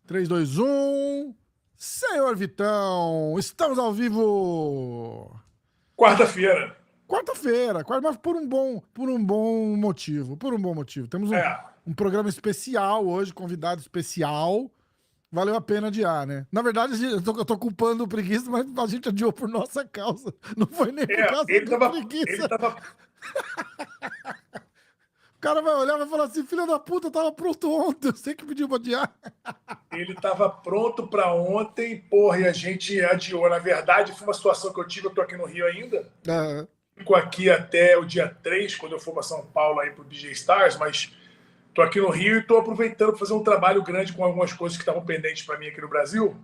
3, 2, 1. Senhor Vitão, estamos ao vivo. Quarta-feira. Quarta-feira, mas por um bom motivo. Por um bom motivo. Temos um programa especial hoje, convidado especial. Valeu a pena adiar, né? Na verdade, eu tô culpando o preguiça, mas a gente adiou por nossa causa. Não foi nem por causa do preguiça. O cara vai olhar e vai falar assim: filha da puta, tava pronto ontem, eu sei que pediu pra adiar. Ele tava pronto para ontem, porra, e a gente adiou. Na verdade, foi uma situação que eu tive, eu tô aqui no Rio ainda. Fico aqui até o dia 3, quando eu for para São Paulo aí pro BJ Stars, mas tô aqui no Rio e tô aproveitando para fazer um trabalho grande com algumas coisas que estavam pendentes para mim aqui no Brasil.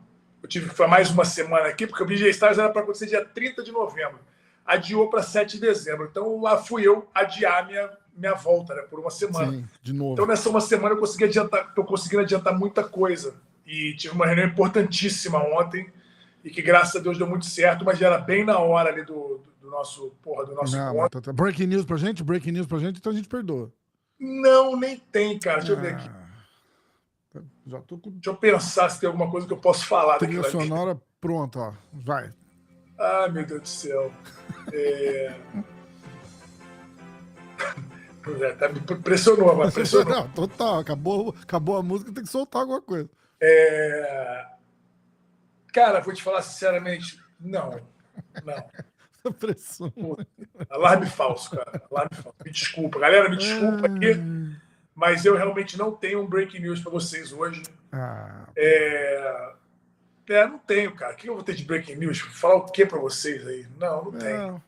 Eu tive que fazer mais uma semana aqui, porque o BJ Stars era para acontecer dia 30 de novembro. Adiou para 7 de dezembro. Então lá fui eu adiar minha volta, né, por uma semana. Sim, de novo. Então nessa uma semana eu tô conseguindo adiantar muita coisa. E tive uma reunião importantíssima ontem e que graças a Deus deu muito certo, mas já era bem na hora ali do nosso encontro. Breaking news pra gente, então a gente perdoa. Não, nem tem, cara. Deixa eu ver aqui. Já tô com... Deixa eu pensar se tem alguma coisa que eu posso falar daquilo ali. Trilha sonora pronta, ó. Vai. Ah, meu Deus do céu. Tá, me pressionou agora. Não, total. Acabou a música, tem que soltar alguma coisa. Cara, vou te falar sinceramente, não. Pressão. Alarme falso, cara. Alarme falso. Me desculpa. Galera, me desculpa aqui, mas eu realmente não tenho um breaking news para vocês hoje. Não tenho, cara. O que eu vou ter de breaking news? Falar o que para vocês aí? Não tenho.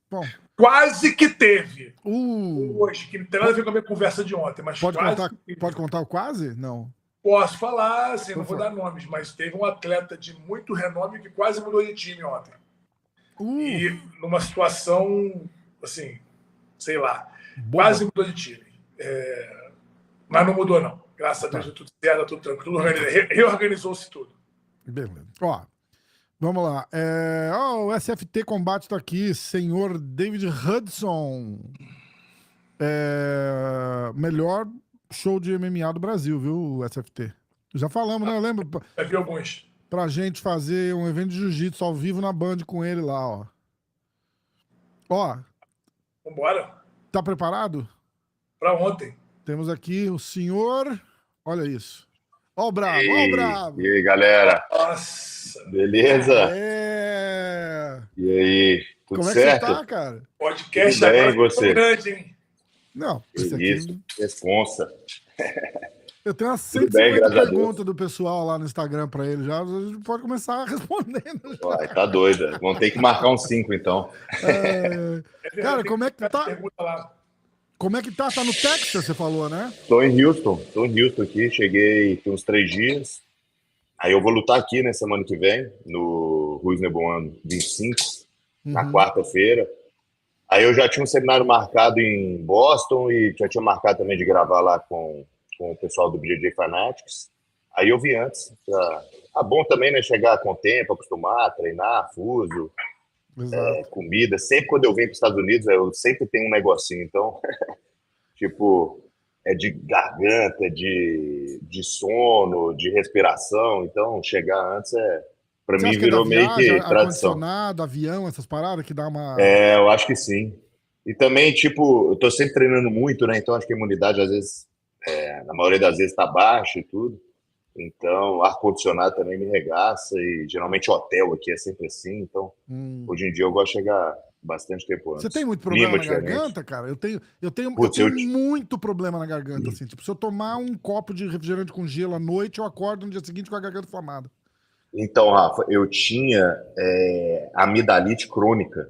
Bom. Quase que teve. Hoje, que não tem nada a ver com a minha conversa de ontem, mas pode contar o quase? Não. Posso falar, assim, não vou dar nomes, mas teve um atleta de muito renome que quase mudou de time ontem. E numa situação, assim, sei lá, quase mudou de time. Mas não mudou, não. Graças a Deus, tudo certo, tudo tranquilo. Reorganizou-se tudo. Beleza. Ó, vamos lá. O SFT Combate tá aqui, senhor David Hudson. Melhor show de MMA do Brasil, viu, o SFT? Já falamos, né? Eu lembro. Já vi alguns. Pra gente fazer um evento de jiu-jitsu ao vivo na Band com ele lá, ó. Vambora. Tá preparado? Pra ontem. Temos aqui o senhor... Olha isso. Ó o brabo, ó o brabo. E aí, galera? Nossa. Beleza? E aí, tudo certo? Como é que você tá, cara? Podcast tudo bem, agora você? Grande, hein? Não, isso, responsa. Eu tenho umas 150 perguntas do pessoal lá no Instagram pra ele já. A gente pode começar respondendo. Uai, tá doida. Vamos ter que marcar uns 5, então. Cara, como é que tá? Como é que tá? Tá no Texas, você falou, né? Tô em Houston aqui. Cheguei tem uns 3 dias. Aí eu vou lutar aqui, né, semana que vem, no Ruiz Nebuano 25, na quarta-feira. Aí eu já tinha um seminário marcado em Boston e já tinha marcado também de gravar lá com o pessoal do BJJ Fanatics. Aí eu vi antes. Bom também, né? Chegar com o tempo, acostumar, treinar, fuso, comida. Sempre quando eu venho para os Estados Unidos, eu sempre tenho um negocinho. Então, tipo, de garganta, de sono, de respiração. Então, chegar antes para mim virou meio que tradição. Ar-condicionado, avião, essas paradas que dá uma... eu acho que sim. E também, tipo, eu tô sempre treinando muito, né? Então acho que a imunidade, às vezes, na maioria das vezes, tá baixa e tudo. Então, ar-condicionado também me regaça. E geralmente hotel aqui é sempre assim. Então, hoje em dia eu gosto de chegar bastante tempo antes. Você tem muito problema na garganta, cara? Eu tenho muito problema na garganta, assim. Tipo, se eu tomar um copo de refrigerante com gelo à noite, eu acordo no dia seguinte com a garganta inflamada. Então, Rafa, eu tinha amidalite crônica.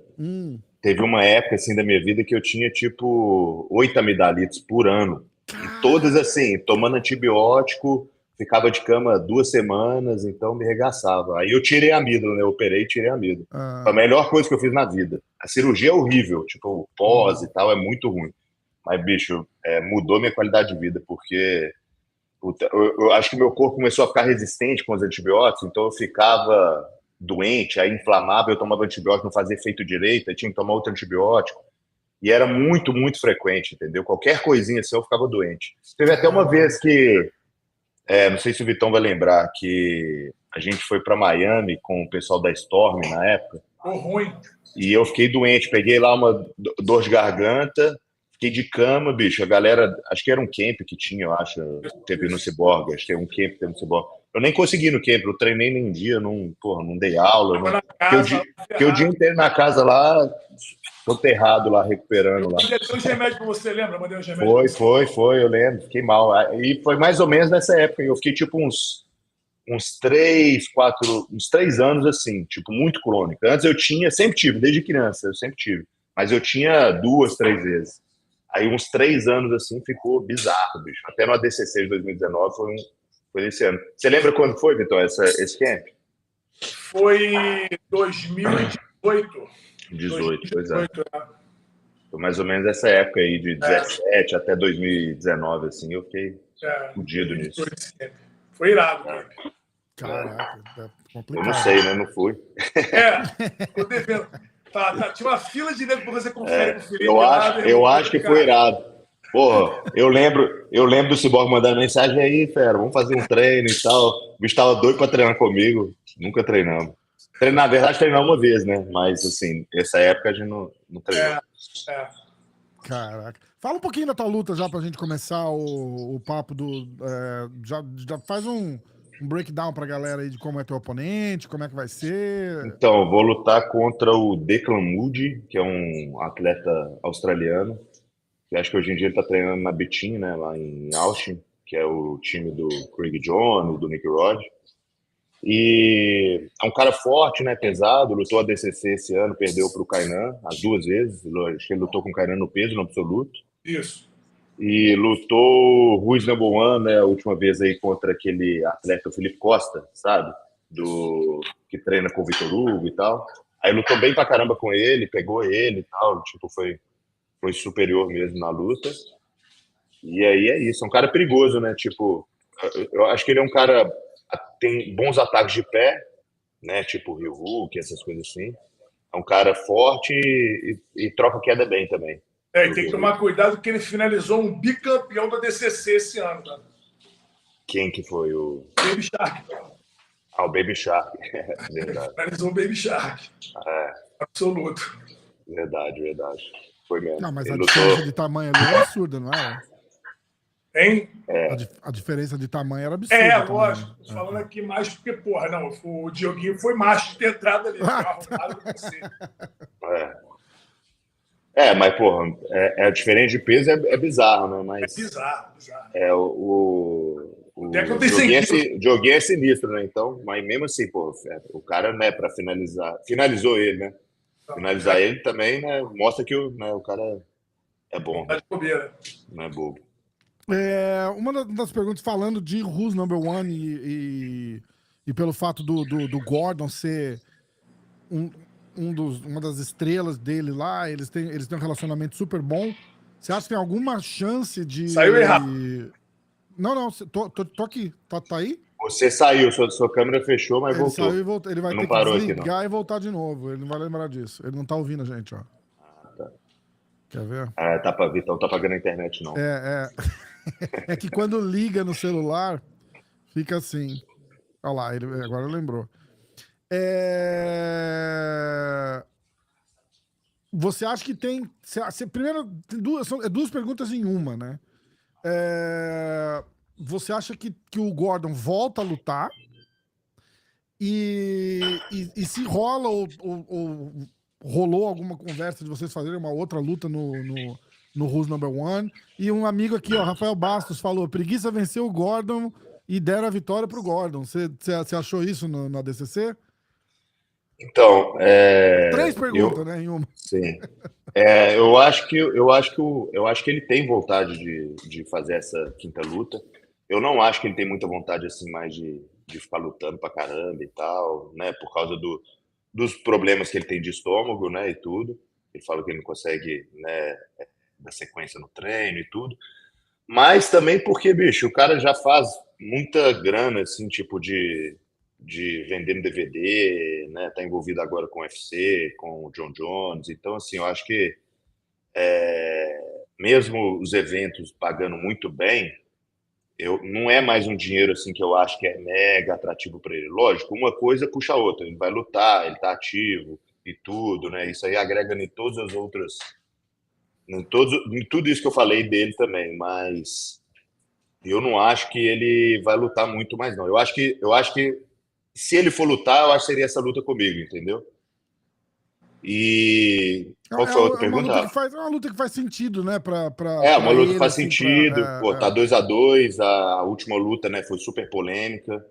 Teve uma época, assim, da minha vida que eu tinha, tipo, 8 amidalites por ano. E todas, assim, tomando antibiótico, ficava de cama 2 semanas, então me regaçava. Aí eu tirei a amígdala, né? Eu operei e tirei a amígdala. Foi a melhor coisa que eu fiz na vida. A cirurgia é horrível, tipo, o pós e tal, é muito ruim. Mas, bicho, mudou minha qualidade de vida, porque... eu acho que meu corpo começou a ficar resistente com os antibióticos, então eu ficava doente, aí inflamava, eu tomava antibiótico, não fazia efeito direito, aí tinha que tomar outro antibiótico. E era muito, muito frequente, entendeu? Qualquer coisinha assim eu ficava doente. Teve até uma vez que Não sei se o Vitão vai lembrar que a gente foi para Miami com o pessoal da Storm na época. Ficou ruim. E eu fiquei doente, peguei lá uma dor de garganta, fiquei de cama, bicho. A galera, acho que era um camp que tinha, eu acho, teve no Cyborg, acho que tem um camp que teve no Cyborg. Eu nem consegui no camp, eu treinei nem um dia, não dei aula. Fiquei o dia inteiro na casa lá, soterrado lá, recuperando lá. Mandei uns remédios pra você, lembra? Mandei uns remédios. Foi, eu lembro, fiquei mal. E foi mais ou menos nessa época, eu fiquei tipo uns 3 anos assim, tipo, muito crônica. Antes eu tinha, sempre tive, desde criança, eu sempre tive. Mas eu tinha 2, 3 vezes. Aí uns 3 anos assim ficou bizarro, bicho. Até no ADCC de 2019 foi esse ano. Você lembra quando foi, Vitor, esse camp? Foi 2018. 18, pois é. Foi mais ou menos essa época aí, de 17 até 2019, assim, eu fiquei fudido nisso. Foi irado, cara. Caraca, é complicado. Eu não sei, né? Não fui. Tô devendo. Tinha uma fila de dentro pra você conferir com o Felipe. Eu acho que foi irado. Porra, eu lembro do Cyborg mandando mensagem aí, fera, vamos fazer um treino e tal. O bicho tava doido pra treinar comigo. Nunca treinamos. Na verdade, treinamos uma vez, né? Mas, assim, essa época a gente não treinou. Caraca. Fala um pouquinho da tua luta já pra gente começar o papo do... já faz um breakdown pra galera aí de como é teu oponente, como é que vai ser. Então, eu vou lutar contra o Declan Moody, que é um atleta australiano, que acho que hoje em dia ele tá treinando na Betim, né? Lá em Austin, que é o time do Craig Jones, do Nick Rod. E é um cara forte, né? Pesado, lutou a DCC esse ano, perdeu para o Kainan as 2 vezes. Acho que ele lutou com o Kainan no peso, no absoluto. Isso. E lutou Ruiz Number One, né? A última vez aí contra aquele atleta, o Felipe Costa, sabe? Que treina com o Vitor Hugo e tal. Aí lutou bem pra caramba com ele, pegou ele e tal. Tipo, foi superior mesmo na luta. E aí é isso, é um cara perigoso, né? Tipo, eu acho que ele é um cara tem bons ataques de pé, né? Tipo o Rio Hulk, essas coisas assim. É um cara forte e troca queda bem também. E tem que tomar cuidado porque ele finalizou um bicampeão da DCC esse ano, cara. Quem que foi o... Baby Shark. O Baby Shark. Verdade. Finalizou o Baby Shark. Absoluto. Verdade. Foi mesmo. Não, mas a diferença de tamanho ali é absurda, não é? Hein? A diferença de tamanho era absurda. Lógico. Tô falando aqui mais porque, porra, não, o Dioguinho foi macho de ter entrado ali. Arrumado com você. Mas, porra, diferente de peso é bizarro, né? Mas, é bizarro. O Dioguinho é sinistro, né? Então, mas mesmo assim, pô, o cara, né, pra finalizou ele, né? Finalizar ele também, né, mostra que o cara é bom. Não é bobo. Uma das perguntas, falando de Who's Number One e pelo fato do Gordon ser uma das estrelas dele lá, eles têm um relacionamento super bom. Você acha que tem alguma chance de... Saiu errado. Não, tô aqui. Tá aí? Você saiu, sua câmera fechou, mas ele voltou. Saiu e voltou. Ele vai ter que desligar e voltar de novo. Ele não vai lembrar disso. Ele não tá ouvindo a gente, ó. Tá. Quer ver? Tá pra ver, então tá pagando a internet, não. É que quando liga no celular, fica assim. Olha lá, agora lembrou. Você acha que tem... primeiro, são 2 perguntas em uma, né? Você acha que o Gordon volta a lutar? E se rola ou rolou alguma conversa de vocês fazerem uma outra luta no Who's Number One? E um amigo aqui, ó, Rafael Bastos, falou: preguiça venceu o Gordon e deram a vitória pro Gordon. Você achou isso na DCC? Então, 3 perguntas, né, em uma. Sim. Eu acho que ele tem vontade de fazer essa quinta luta. Eu não acho que ele tem muita vontade assim mais de ficar lutando pra caramba e tal, né? Por causa dos problemas que ele tem de estômago, né? E tudo. Ele fala que ele não consegue, né, dar sequência no treino e tudo. Mas também porque, bicho, o cara já faz muita grana, assim, tipo de vendendo DVD, né? Tá envolvido agora com o UFC, com o John Jones. Então, assim, eu acho que mesmo os eventos pagando muito bem, não é mais um dinheiro assim que eu acho que é mega atrativo para ele. Lógico, uma coisa puxa a outra. Ele vai lutar, ele está ativo e tudo, né? Isso aí agrega em todas as outras, em tudo isso que eu falei dele também. Mas eu não acho que ele vai lutar muito mais, não. Eu acho que se ele for lutar, eu acho que seria essa luta comigo, entendeu? E qual foi a outra pergunta? É uma luta que faz sentido, né? Uma luta que faz assim, sentido. Tá 2-2, a última luta, né, foi super polêmica.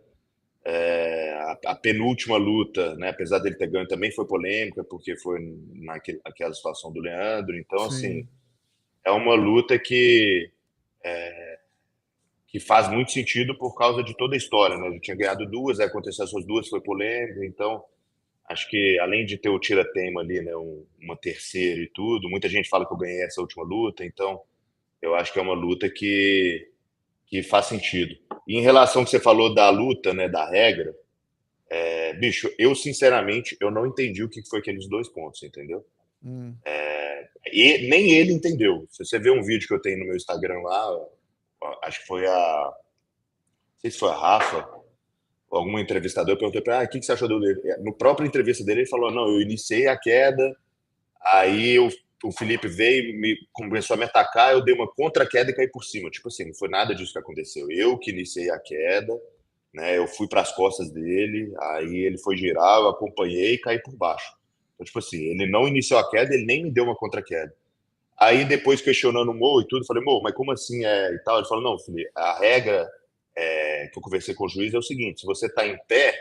A penúltima luta, né, apesar dele ter ganho, também foi polêmica, porque foi naquela situação do Leandro. Então, sim, assim, é uma luta que faz muito sentido por causa de toda a história, né? Ele tinha ganhado duas, aí aconteceu essas duas, foi polêmica. Então, acho que além de ter o tira-teima ali, né, uma terceira e tudo, muita gente fala que eu ganhei essa última luta, então eu acho que é uma luta que faz sentido. E em relação ao que você falou da luta, né, da regra, bicho, eu sinceramente, eu não entendi o que foi aqueles 2 pontos, entendeu? E nem ele entendeu. Se você ver um vídeo que eu tenho no meu Instagram lá, acho que foi não sei se foi a Rafa, ou algum entrevistador, perguntou para ele, o que você achou dele? No próprio entrevista dele, ele falou, não, eu iniciei a queda, aí o Felipe veio, começou a me atacar, eu dei uma contra-queda e caí por cima. Tipo assim, não foi nada disso que aconteceu. Eu que iniciei a queda, né? Eu fui para as costas dele, aí ele foi girar, eu acompanhei e caí por baixo. Então, tipo assim, ele não iniciou a queda, ele nem me deu uma contra-queda. Aí depois, questionando o Mo e tudo, falei, Mo, mas como assim e tal? Ele falou, não, Felipe, a regra que eu conversei com o juiz é o seguinte, se você está em pé,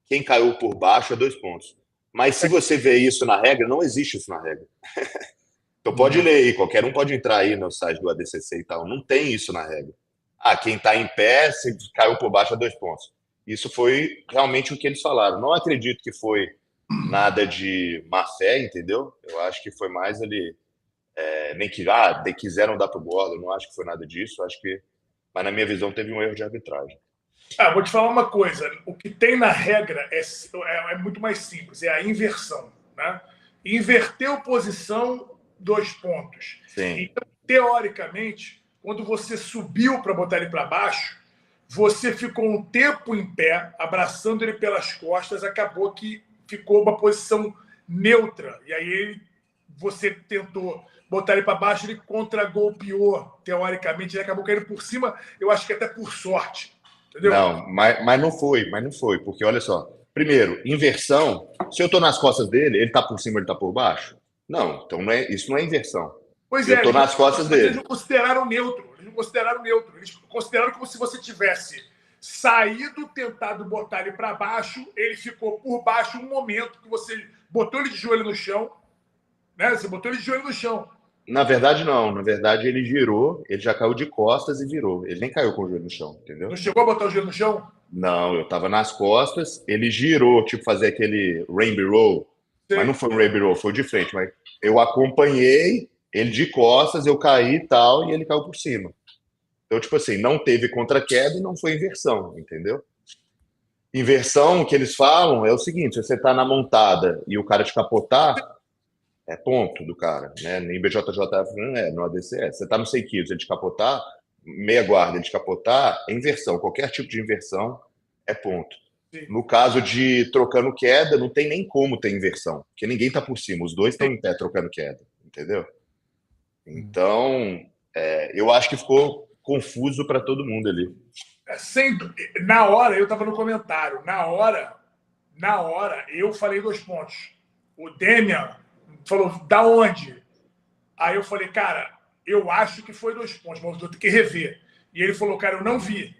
quem caiu por baixo é 2 pontos. Mas se você vê isso na regra, não existe isso na regra. Então pode ler aí, qualquer um pode entrar aí no site do ADCC e tal. Não tem isso na regra. Quem está em pé, se caiu por baixo é 2 pontos. Isso foi realmente o que eles falaram. Não acredito que foi nada de má fé, entendeu? Eu acho que foi mais ali, nem que quiseram dar pro Gordon, não acho que foi nada disso. Acho que, mas na minha visão teve um erro de arbitragem. Vou te falar uma coisa. O que tem na regra é muito mais simples, é a inversão, né? Inverteu posição, 2 pontos. Sim. Então, teoricamente, quando você subiu para botar ele para baixo, você ficou um tempo em pé, abraçando ele pelas costas, acabou que ficou uma posição neutra. E aí você tentou botar ele para baixo, ele contra-golpeou, teoricamente, ele acabou caindo por cima, eu acho que até por sorte. Entendeu? Não, mas não foi, porque olha só. Primeiro, inversão, se eu tô nas costas dele, ele tá por cima, ele tá por baixo? Não, então isso não é inversão. Pois eu tô nas costas dele. Eles não consideraram neutro. Eles consideraram como se você tivesse saído, tentado botar ele para baixo, ele ficou por baixo um momento que você botou ele de joelho no chão, né? Você botou ele de joelho no chão. Na verdade, não. Na verdade, ele girou, ele já caiu de costas e virou. Ele nem caiu com o joelho no chão, entendeu? Não chegou a botar o joelho no chão? Não, eu tava nas costas, ele girou, tipo fazer aquele rainbow roll. Sim. Mas não foi um rainbow roll, foi de frente. Mas eu acompanhei ele de costas, eu caí e tal, e ele caiu por cima. Então, tipo assim, não teve contra-queda e não foi inversão, entendeu? Inversão, que eles falam, é o seguinte, se você tá na montada e o cara te capotar, é ponto do cara, né? Em BJJF não é, no ADC é. Você tá no 100 quilos, ele te capotar, meia guarda, ele te capotar, é inversão. Qualquer tipo de inversão é ponto. Sim. No caso de trocando queda, não tem nem como ter inversão, porque ninguém tá por cima, os dois estão em pé trocando queda, entendeu? Então, eu acho que ficou confuso para todo mundo ali. Na hora, eu tava no comentário, na hora, eu falei 2 pontos. O Demian falou, da onde? Aí eu falei, cara, eu acho que foi 2 pontos, mas eu tenho que rever. E ele falou, cara, eu não vi.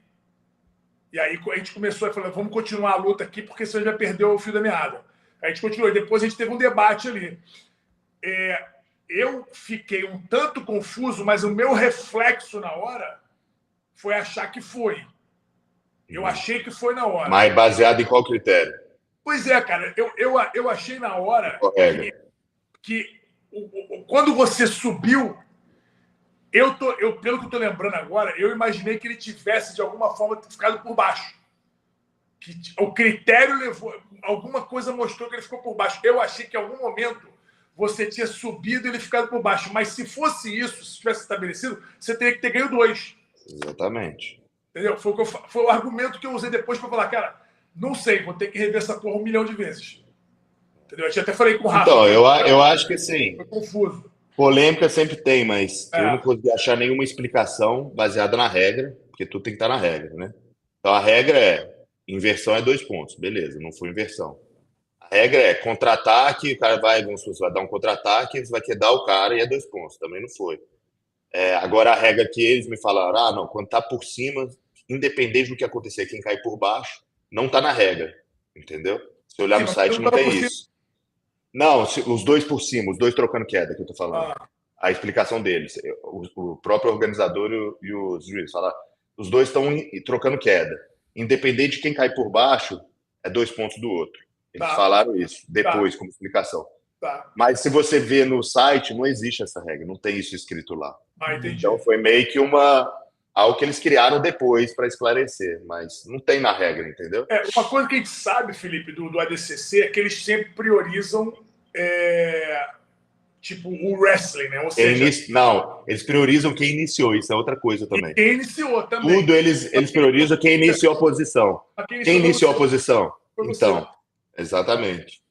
E aí a gente começou a falar, vamos continuar a luta aqui, porque você já perdeu o fio da meada. Aí a gente continuou, e depois a gente teve um debate ali. Eu fiquei um tanto confuso, mas o meu reflexo na hora foi achar que foi. Eu achei que foi na hora. Mas baseado em qual critério? Pois é, cara, eu achei na hora que quando você subiu, pelo que eu tô lembrando agora, eu imaginei que ele tivesse, de alguma forma, ficado por baixo. Que o critério levou... Alguma coisa mostrou que ele ficou por baixo. Eu achei que, em algum momento, você tinha subido e ele ficado por baixo. Mas se fosse isso, se tivesse estabelecido, você teria que ter ganho 2. Exatamente. Entendeu? Foi o argumento que eu usei depois para falar, cara, não sei, vou ter que rever essa porra 1 milhão de vezes. Entendeu? Eu até falei com o Rafa. Então, eu acho que sim. Foi confuso. Polêmica sempre tem, mas eu não consegui achar nenhuma explicação baseada na regra, porque tudo tem que estar na regra, né? Então a regra é inversão é 2 pontos, beleza, não foi inversão. A regra é contra-ataque, o cara vai dar um contra-ataque, você vai quedar o cara e é 2 pontos, também não foi. Agora a regra que eles me falaram, não, quando tá por cima, independente do que acontecer, quem cai por baixo, não tá na regra, entendeu? Se olhar no site não tem isso. Não, os 2 por cima, os 2 trocando queda, que eu tô falando. A explicação deles. O próprio organizador e os juízes falaram, os 2 estão trocando queda. Independente de quem cai por baixo, é 2 pontos do outro. Eles falaram isso depois, como explicação. Mas se você vê no site, não existe essa regra, não tem isso escrito lá. Então foi meio que algo que eles criaram depois para esclarecer, mas não tem na regra, entendeu? Uma coisa que a gente sabe, Felipe, do ADCC é que eles sempre priorizam tipo o wrestling, né? Ou seja, não, eles priorizam quem iniciou, isso é outra coisa também. Quem iniciou também. Tudo eles priorizam quem iniciou a posição. Quem iniciou a posição? Então, exatamente.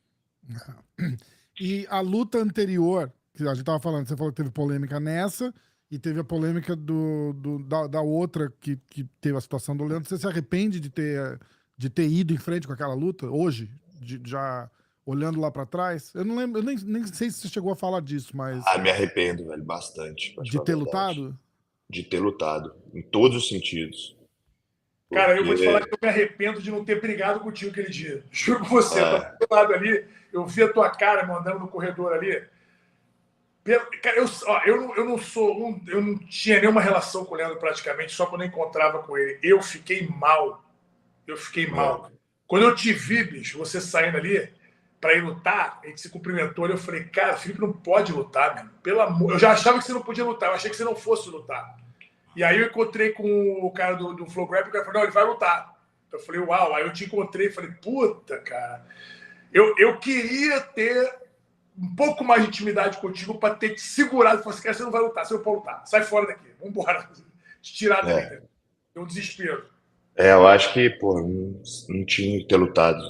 E a luta anterior, que a gente estava falando, você falou que teve polêmica nessa, e teve a polêmica da outra que teve a situação do Leandro. Você se arrepende de ter ido em frente com aquela luta hoje? Já olhando lá pra trás? Eu não lembro, eu nem sei se você chegou a falar disso, mas... me arrependo, velho, bastante. De ter lutado? De ter lutado, em todos os sentidos. Cara, eu vou te falar que eu me arrependo de não ter brigado contigo aquele dia. Juro com você, eu tava do lado ali, eu vi a tua cara me andando no corredor ali. Cara, eu não tinha nenhuma relação com o Leandro praticamente, só quando eu encontrava com ele. Eu fiquei mal. Quando eu te vi, bicho, você saindo ali para ir lutar, a gente se cumprimentou ali, eu falei, cara, o Felipe não pode lutar, mano. Pelo amor. Eu já achava que você não podia lutar, eu achei que você não fosse lutar. E aí eu encontrei com o cara do Flow Grappling, o cara falou, não, ele vai lutar. Eu falei, uau. Aí eu te encontrei e falei, puta, cara. Eu queria ter um pouco mais de intimidade contigo para ter te segurado e falar assim, cara, você não vai lutar, você não pode lutar. Sai fora daqui, vambora. Te tirar daqui. Deu um desespero. Eu acho que, não tinha que ter lutado.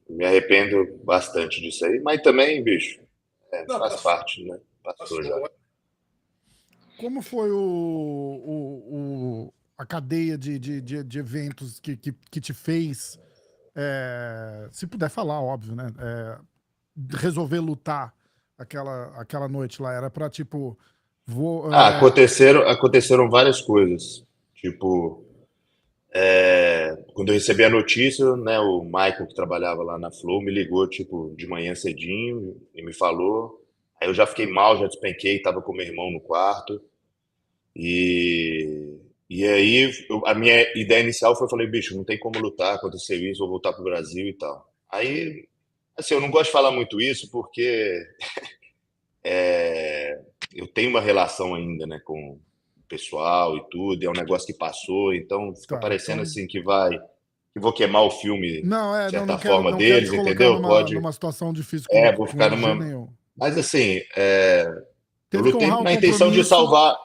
Me arrependo bastante disso aí, mas também, bicho, faz parte, né? Passou já. Como foi a cadeia de eventos que te fez, se puder falar, óbvio, né? Resolver lutar aquela noite lá? Era pra, tipo... Aconteceram várias coisas. Tipo, quando eu recebi a notícia, né, o Michael, que trabalhava lá na Flow, me ligou, tipo, de manhã cedinho e me falou. Aí eu já fiquei mal, já despenquei, tava com meu irmão no quarto. E aí a minha ideia inicial foi, falei, bicho, não tem como lutar, aconteceu isso, vou voltar pro Brasil e tal. Aí, assim, eu não gosto de falar muito isso porque eu tenho uma relação ainda, né, com o pessoal e tudo, é um negócio que passou, então fica parecendo assim que vou queimar o filme de certa forma deles, entendeu? Numa situação difícil vou ficar numa... Mas assim, eu Teve lutei na intenção de salvar.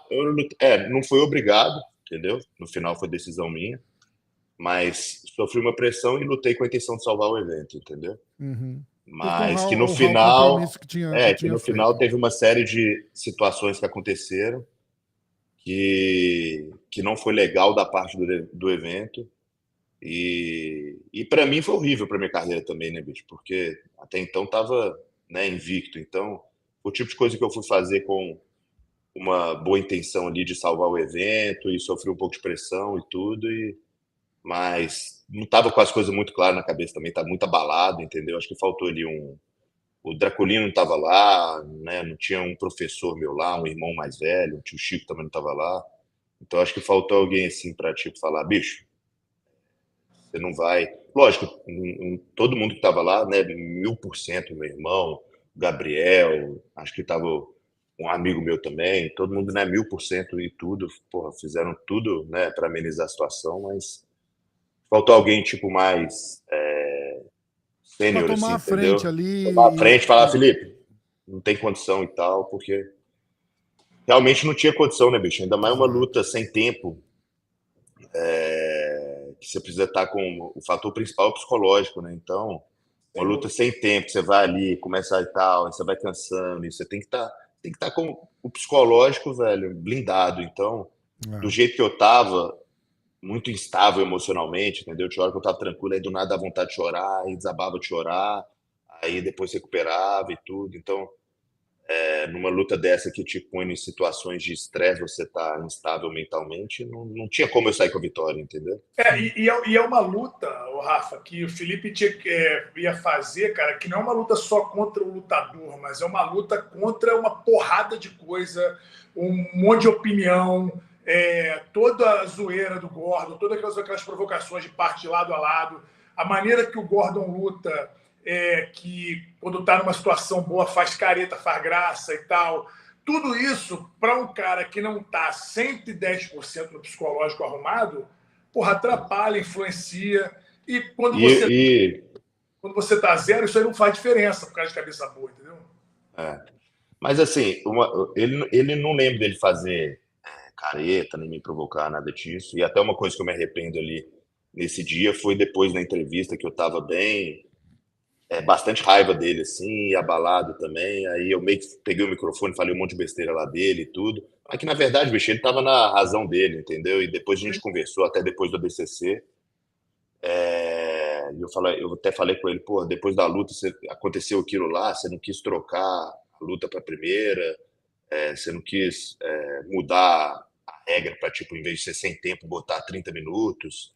Não foi obrigado, entendeu? No final foi decisão minha. Mas sofri uma pressão e lutei com a intenção de salvar o evento, entendeu? Uhum. Mas que no final. Que no final teve uma série de situações que aconteceram que não foi legal da parte do evento. E para mim foi horrível para minha carreira também, né, bicho? Porque até então tava, né, invicto. Então, o tipo de coisa que eu fui fazer com uma boa intenção ali de salvar o evento e sofri um pouco de pressão e tudo, mas não tava com as coisas muito claras na cabeça também, tá muito abalado, entendeu? Acho que faltou ali o Draculino não tava lá, né? Não tinha um professor meu lá, um irmão mais velho, o tio Chico também não tava lá. Então acho que faltou alguém assim pra, tipo, falar, bicho, você não vai... Lógico, todo mundo que tava lá, né, 1000%, meu irmão, Gabriel, acho que tava um amigo meu também, todo mundo, né, 1000% e tudo, porra, fizeram tudo, né, para amenizar a situação, mas faltou alguém, tipo, mais sênior, assim, tomar a entendeu? frente ali. Tomar a frente e falar, Felipe, não tem condição e tal, porque realmente não tinha condição, né, bicho? Ainda mais uma luta sem tempo, que você precisa estar com o fator principal psicológico, né? Então, uma luta sem tempo, você vai ali, começa e tal, você vai cansando, e você tem que estar com o psicológico, velho, blindado. Então, do jeito que eu tava, muito instável emocionalmente, entendeu? Tinha hora que eu tava tranquilo, aí do nada dá vontade de chorar, aí desabava de chorar, aí depois recuperava e tudo. Então, numa luta dessa que te põe em situações de estresse, você tá instável mentalmente, não tinha como eu sair com a vitória, entendeu? E é uma luta, o Rafa, que o Felipe ia fazer, cara, que não é uma luta só contra o lutador, mas é uma luta contra uma porrada de coisa, um monte de opinião, toda a zoeira do Gordon, todas aquelas provocações de parte de lado a lado, a maneira que o Gordon luta, que quando tá numa situação boa faz careta, faz graça e tal. Tudo isso, para um cara que não tá 110% no psicológico arrumado, porra, atrapalha, influencia. E quando você tá zero, isso aí não faz diferença por causa de cabeça boa, entendeu? Mas assim, ele não lembra dele fazer careta, nem me provocar, nada disso. E até uma coisa que eu me arrependo ali nesse dia foi depois na entrevista que eu tava bem, bastante raiva dele, assim, e abalado também. Aí eu meio que peguei o microfone, falei um monte de besteira lá dele e tudo. Mas que, na verdade, bicho, ele tava na razão dele, entendeu? E depois a gente conversou, até depois do ADCC. Eu até falei com ele, pô, depois da luta aconteceu aquilo lá, você não quis trocar a luta pra primeira, você não quis mudar a regra pra, tipo, em vez de ser sem tempo, botar 30 minutos.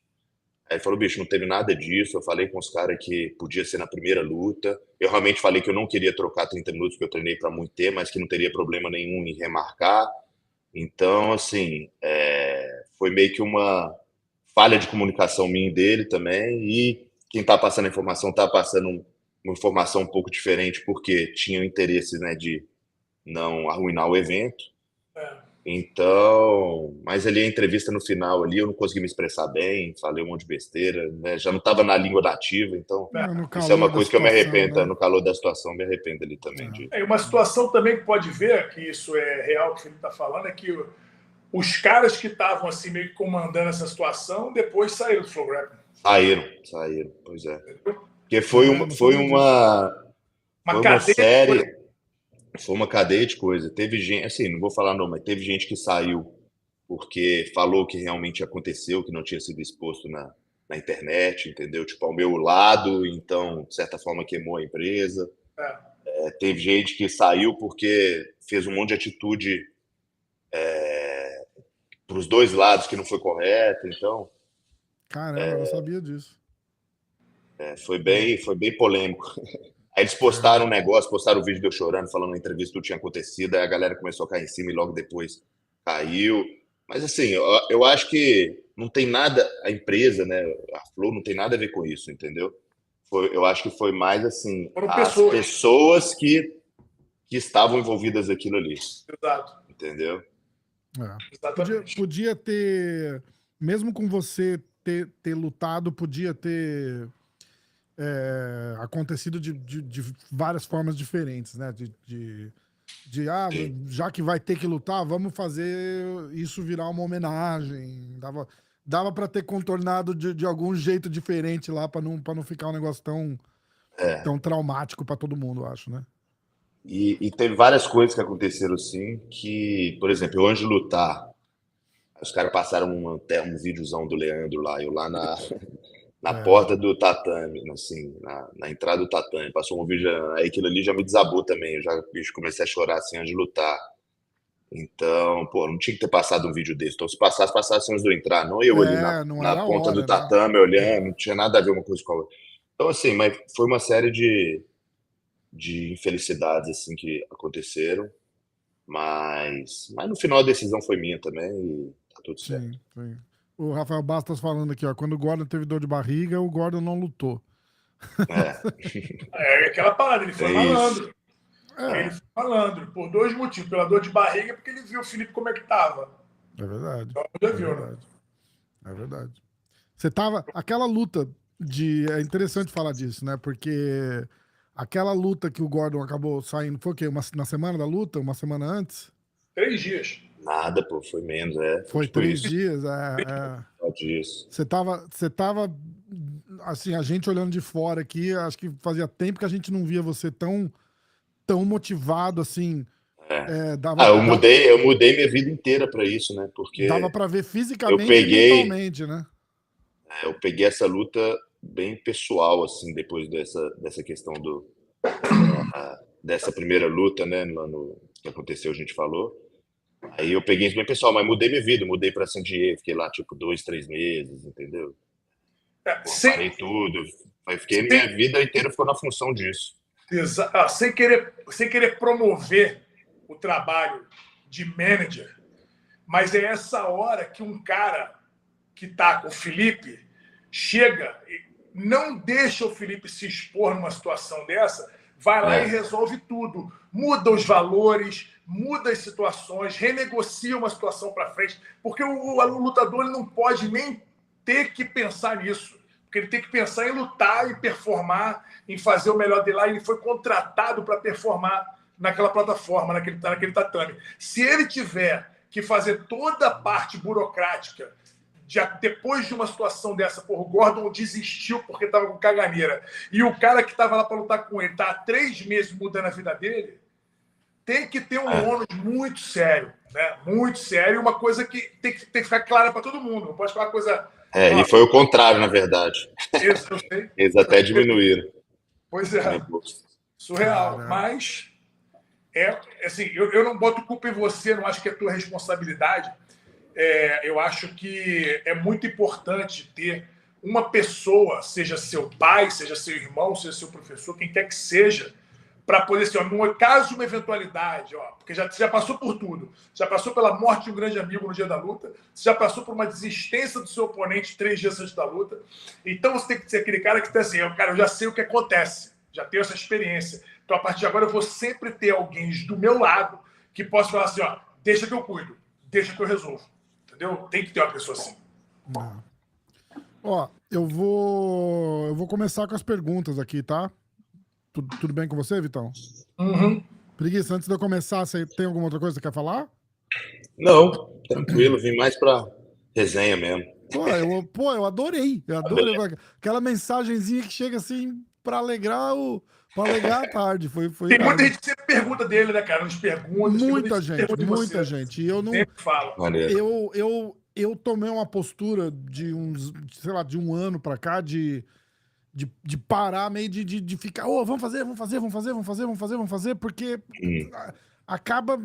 Aí ele falou, bicho, não teve nada disso. Eu falei com os caras que podia ser na primeira luta. Eu realmente falei que eu não queria trocar 30 minutos, porque eu treinei para muito tempo, mas que não teria problema nenhum em remarcar. Então, assim, foi meio que uma falha de comunicação minha e dele também. E quem tá passando a informação tá passando uma informação um pouco diferente, porque tinha o interesse, né, de não arruinar o evento. Então, mas ali a entrevista no final ali, eu não consegui me expressar bem, falei um monte de besteira, né? Já não estava na língua nativa, então isso é uma coisa que eu me arrependo, né? No calor da situação, me arrependo ali também. E uma situação também que pode ver, que isso é real, que ele está falando, é que os caras que estavam assim meio que comandando essa situação, depois saíram do Flow Grappling. Saíram, pois é. Porque foi uma série... Foi uma cadeia de coisa. Teve gente, assim, não vou falar não, mas teve gente que saiu porque falou que realmente aconteceu, que não tinha sido exposto na internet, entendeu? Tipo, ao meu lado, então, de certa forma, queimou a empresa. Teve gente que saiu porque fez um monte de atitude para os dois lados que não foi correto, então... Caramba, eu não sabia disso. Foi bem polêmico. Aí eles postaram um negócio, postaram o vídeo de eu chorando, falando na entrevista que tudo tinha acontecido, aí a galera começou a cair em cima e logo depois caiu. Mas assim, eu acho que não tem nada, a empresa, né, a Flow não tem nada a ver com isso, entendeu? Eu acho que foi mais assim, as pessoas que estavam envolvidas naquilo ali. Exato. Entendeu? Podia ter, mesmo com você ter lutado, podia ter... acontecido de várias formas diferentes, né? Já que vai ter que lutar, vamos fazer isso virar uma homenagem. Dava para ter contornado de algum jeito diferente lá, para não ficar um negócio tão traumático para todo mundo, eu acho, né? E teve várias coisas que aconteceram assim, que, por exemplo, antes de lutar, os caras passaram um videozão do Leandro lá, eu lá na porta do tatame, assim, na entrada do tatame, passou um vídeo, aí aquilo ali já me desabou também, eu já comecei a chorar assim antes de lutar. Então, pô, não tinha que ter passado um vídeo desse. Então, se passasse antes de eu entrar, não eu ali na ponta do tatame, né? Olhando, não tinha nada a ver uma coisa com a outra. Então, assim, mas foi uma série de infelicidades, assim, que aconteceram, mas no final a decisão foi minha também e tá tudo certo. Sim. O Rafael Bastos falando aqui, ó, quando o Gordon teve dor de barriga, o Gordon não lutou. Aquela parada, ele foi malandro. Ele foi malandro, por dois motivos. Pela dor de barriga, porque ele viu o Felipe como é que tava. É verdade. Então, já viu, né? É verdade. Você tava... Aquela luta é interessante falar disso, né? Porque aquela luta que o Gordon acabou saindo, foi o quê? Na semana da luta? Uma semana antes? 3 dias. Nada, pô, foi menos, Foi tipo 3 isso. dias, Só disso. Você tava, assim, a gente olhando de fora aqui, acho que fazia tempo que a gente não via você tão motivado, assim. Eu mudei minha vida inteira para isso, né? Dava Porque para ver eu fisicamente e peguei, mentalmente, né? eu peguei essa luta bem pessoal, assim, depois dessa questão dessa primeira luta, né? Lá no que aconteceu, a gente falou. Aí eu peguei isso bem pessoal, mas mudei minha vida, mudei para San Diego, fiquei lá tipo 2, 3 meses, entendeu? Pô, Sem, parei tudo. Aí fiquei, sem, minha vida inteira ficou na função disso. sem querer promover o trabalho de manager, mas é essa hora que um cara que tá com o Felipe chega e não deixa o Felipe se expor numa situação dessa, vai lá e resolve tudo. Muda os valores, muda as situações, renegocia uma situação para frente, porque o lutador ele não pode nem ter que pensar nisso. Porque ele tem que pensar em lutar e performar, em fazer o melhor dele lá. Ele foi contratado para performar naquela plataforma, naquele tatame. Se ele tiver que fazer toda a parte burocrática, depois de uma situação dessa, o Gordon desistiu porque estava com caganeira, e o cara que estava lá para lutar com ele está há 3 meses mudando a vida dele, tem que ter um ônus muito sério, né? Muito sério, e uma coisa que tem que ficar clara para todo mundo. Não pode falar coisa. E foi o contrário, na verdade. Isso, eu sei. Eles até diminuíram. Pois é. Surreal. Caramba. Mas, assim, eu não boto culpa em você, não acho que é tua responsabilidade. Eu acho que é muito importante ter uma pessoa, seja seu pai, seja seu irmão, seja seu professor, quem quer que seja, para poder ser, no caso de uma eventualidade, porque você já passou por tudo, já passou pela morte de um grande amigo no dia da luta, você já passou por uma desistência do seu oponente 3 dias antes da luta, então você tem que ser aquele cara que está assim, cara, eu já sei o que acontece, já tenho essa experiência, então a partir de agora eu vou sempre ter alguém do meu lado que possa falar assim, deixa que eu cuido, deixa que eu resolvo, entendeu? Tem que ter uma pessoa assim. Eu vou começar com as perguntas aqui, tá? Tudo bem com você, Vitão? Uhum. Preguiça, antes de eu começar, você tem alguma outra coisa que você quer falar? Não, tranquilo, vim mais pra resenha mesmo. Eu adorei. Eu adorei. Aquela mensagenzinha que chega assim pra alegrar a tarde. Foi Tem irado. muita gente que sempre pergunta dele, né, cara? Nos perguntas. Muita gente. E eu não. Sempre falo. Eu tomei uma postura de de 1 ano pra cá de parar meio de ficar, vamos fazer, porque acaba,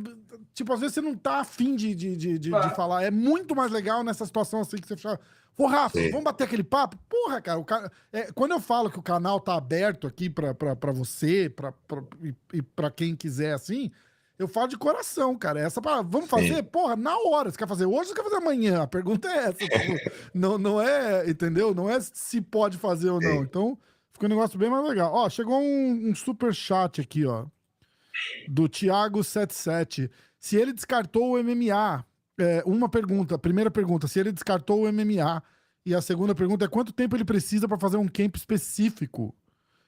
tipo, às vezes você não tá afim de falar. É muito mais legal nessa situação assim que você fala, Rafa, vamos bater aquele papo? Porra, cara, quando eu falo que o canal tá aberto aqui pra você, e pra quem quiser, assim, eu falo de coração, cara. Vamos fazer? Porra, na hora. Você quer fazer hoje ou você quer fazer amanhã? A pergunta é essa. Tipo, não é, entendeu? Não é se pode fazer ou não. Então, ficou um negócio bem mais legal. Chegou um super chat aqui, do Thiago77. Se ele descartou o MMA, uma pergunta. Primeira pergunta, se ele descartou o MMA. E a segunda pergunta é quanto tempo ele precisa para fazer um camp específico?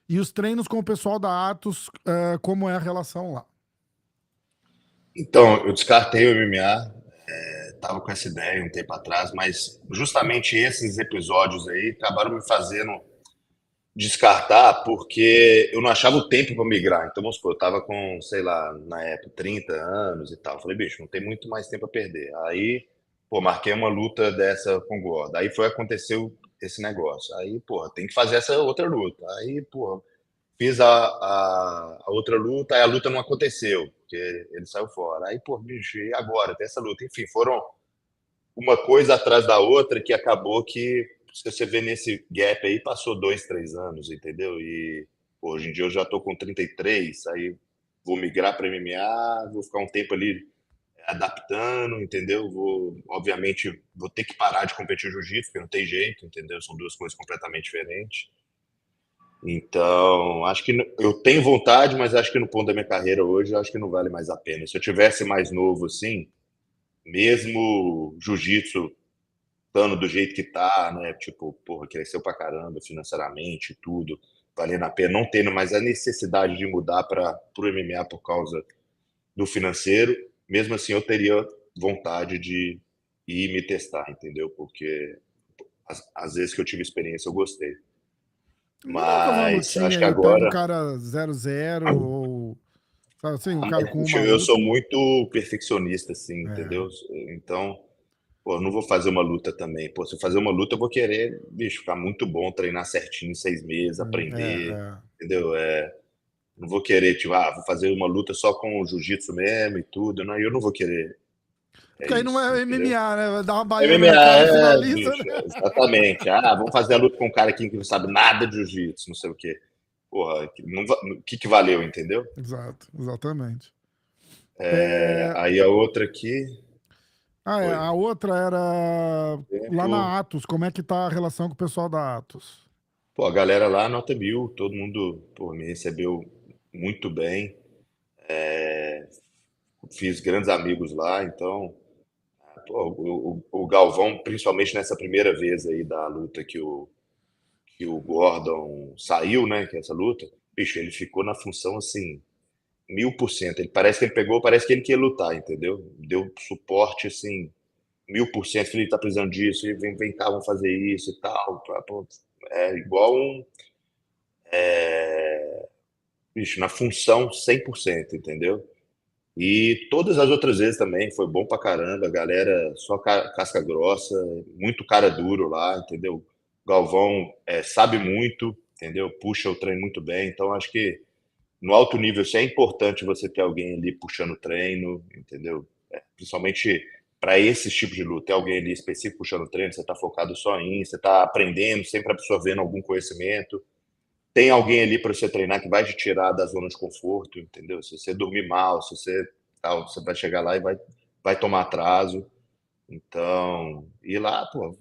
E os treinos com o pessoal da Atos, como é a relação lá? Então, eu descartei o MMA, tava com essa ideia um tempo atrás, mas justamente esses episódios aí acabaram me fazendo descartar porque eu não achava o tempo para migrar. Então, vamos supor, eu tava com, sei lá, na época, 30 anos e tal. Eu falei, bicho, não tem muito mais tempo a perder. Aí, marquei uma luta dessa com o Gordo. Aí aconteceu esse negócio. Aí, tem que fazer essa outra luta. Aí, fiz a outra luta, aí a luta não aconteceu, porque ele saiu fora. Aí, bicho, e agora? Tem essa luta. Enfim, foram uma coisa atrás da outra que acabou que, se você vê nesse gap aí, passou 2, 3 anos, entendeu? E hoje em dia eu já tô com 33, aí vou migrar para MMA, vou ficar um tempo ali adaptando, entendeu? Obviamente, vou ter que parar de competir jiu-jitsu, porque não tem jeito, entendeu? São 2 coisas completamente diferentes. Então, acho que eu tenho vontade, mas acho que no ponto da minha carreira hoje, acho que não vale mais a pena. Se eu tivesse mais novo assim, mesmo jiu-jitsu estando do jeito que tá, né? Tipo, cresceu pra caramba financeiramente, tudo, valendo a pena, não tendo mais a necessidade de mudar para o MMA por causa do financeiro. Mesmo assim, eu teria vontade de ir me testar, entendeu? Porque às vezes que eu tive experiência eu gostei. Legal fazer uma Mas lutinha acho que aí, pega um agora cara 0-0 ou sabe assim, um cara com puxa, uma eu sou luta. muito perfeccionista, assim, É, entendeu? Então, pô, eu não vou fazer uma luta também. Pô, se eu fazer uma luta, eu vou querer, bicho, ficar muito bom, treinar certinho em 6 meses, aprender, é. entendeu? Não vou querer, tipo, vou fazer uma luta só com o jiu-jitsu mesmo e tudo. Não, eu não vou querer. É Porque aí não isso, é entendeu? MMA, né? Vai dar uma baiana no MMA cara e finaliza, né? bicho, exatamente. Vamos fazer a luta com um cara aqui que não sabe nada de jiu-jitsu, não sei o quê. Porra, o que valeu, entendeu? Exato, exatamente. É, Aí a outra aqui foi. a outra era lá Tempo. na Atos, como é que tá a relação com o pessoal da Atos? Pô, a galera lá, nota 1000, todo mundo, pô, me recebeu muito bem. Fiz grandes amigos lá, então, pô, o Galvão, principalmente nessa primeira vez aí da luta que o Gordon saiu, né, que é essa luta, bicho, ele ficou na função assim, 1000%. Ele parece que ele pegou, parece que ele quer lutar, entendeu? Deu suporte assim, 1000%. Ele tá precisando disso, e vem cá, vamos fazer isso e tal. Pô, é igual bicho, na função 100%, entendeu? E todas as outras vezes também foi bom pra caramba, a galera só casca grossa, muito cara duro lá, entendeu? Galvão sabe muito, entendeu? Puxa o treino muito bem, então acho que no alto nível, se é importante você ter alguém ali puxando o treino, entendeu? Principalmente para esse tipo de luta, ter alguém ali específico puxando o treino, você está focado só em, você está aprendendo, sempre absorvendo algum conhecimento. Tem alguém ali para você treinar que vai te tirar da zona de conforto, entendeu? Se você dormir mal, se você tal, você vai chegar lá e vai tomar atraso. Então, e lá, pô,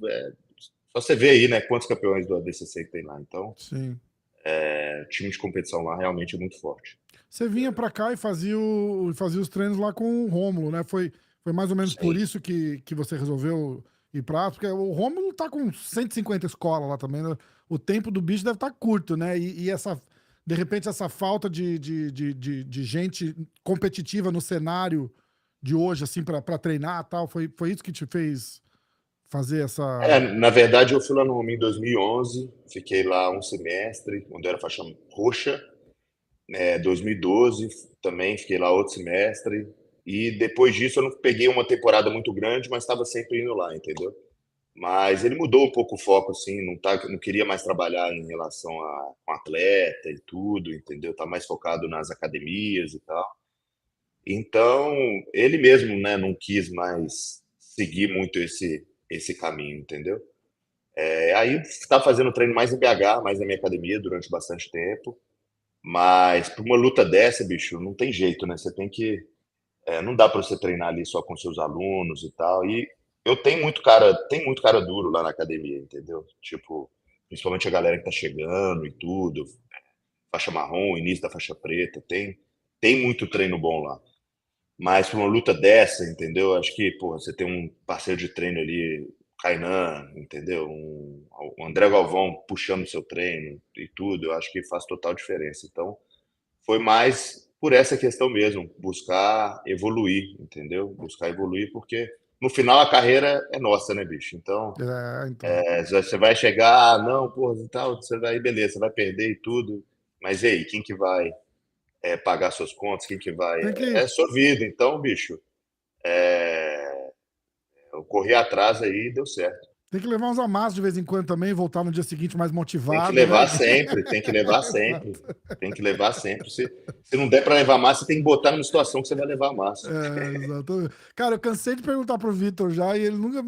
só você vê aí, né, quantos campeões do ADCC que tem lá. Então, Sim. o time de competição lá realmente é muito forte. Você vinha pra cá e fazia os treinos lá com o Rômulo, né? Foi mais ou menos por Sim. isso que você resolveu ir pra Atos, porque o Rômulo tá com 150 escolas lá também, né? O tempo do bicho deve estar curto, né? E essa, de repente, essa falta de gente competitiva no cenário de hoje, assim, pra treinar e tal, foi isso que te fez fazer essa. Na verdade, eu fui lá no Roma em 2011, fiquei lá um semestre, quando eu era faixa roxa. 2012 também fiquei lá outro semestre. E depois disso eu não peguei uma temporada muito grande, mas estava sempre indo lá, entendeu? Mas ele mudou um pouco o foco, assim, não queria mais trabalhar em relação com atleta e tudo, entendeu? Tá mais focado nas academias e tal. Então, ele mesmo, né, não quis mais seguir muito esse caminho, entendeu? Aí tá fazendo treino mais em BH, mais na minha academia durante bastante tempo. Mas para uma luta dessa, bicho, não tem jeito, né? Você tem que. Não dá para você treinar ali só com seus alunos e tal. E eu tenho tem muito cara duro lá na academia, entendeu? Tipo, principalmente a galera que tá chegando e tudo, faixa marrom, início da faixa preta, tem muito treino bom lá. Mas para uma luta dessa, entendeu? Acho que, pô, você tem um parceiro de treino ali, Kainan, entendeu? O André Galvão puxando o seu treino e tudo, eu acho que faz total diferença. Então, foi mais por essa questão mesmo, buscar evoluir, entendeu? Buscar evoluir, porque no final a carreira é nossa, né, bicho? Então, Então. você vai chegar, não, porra, e tal, você vai, beleza, você vai perder e tudo, mas e aí, quem que vai pagar suas contas? Quem que vai? Tem É que, sua vida, então, bicho, eu corri atrás aí e deu certo. tem que levar uns amassos de vez em quando também, voltar no dia seguinte mais Tem que motivado, né? levar sempre, tem que levar sempre, Exato. tem que levar sempre. Se não der para levar massa, você tem que botar numa situação que você vai levar massa. Exatamente. Cara, eu cansei de perguntar pro Vitor já e ele nunca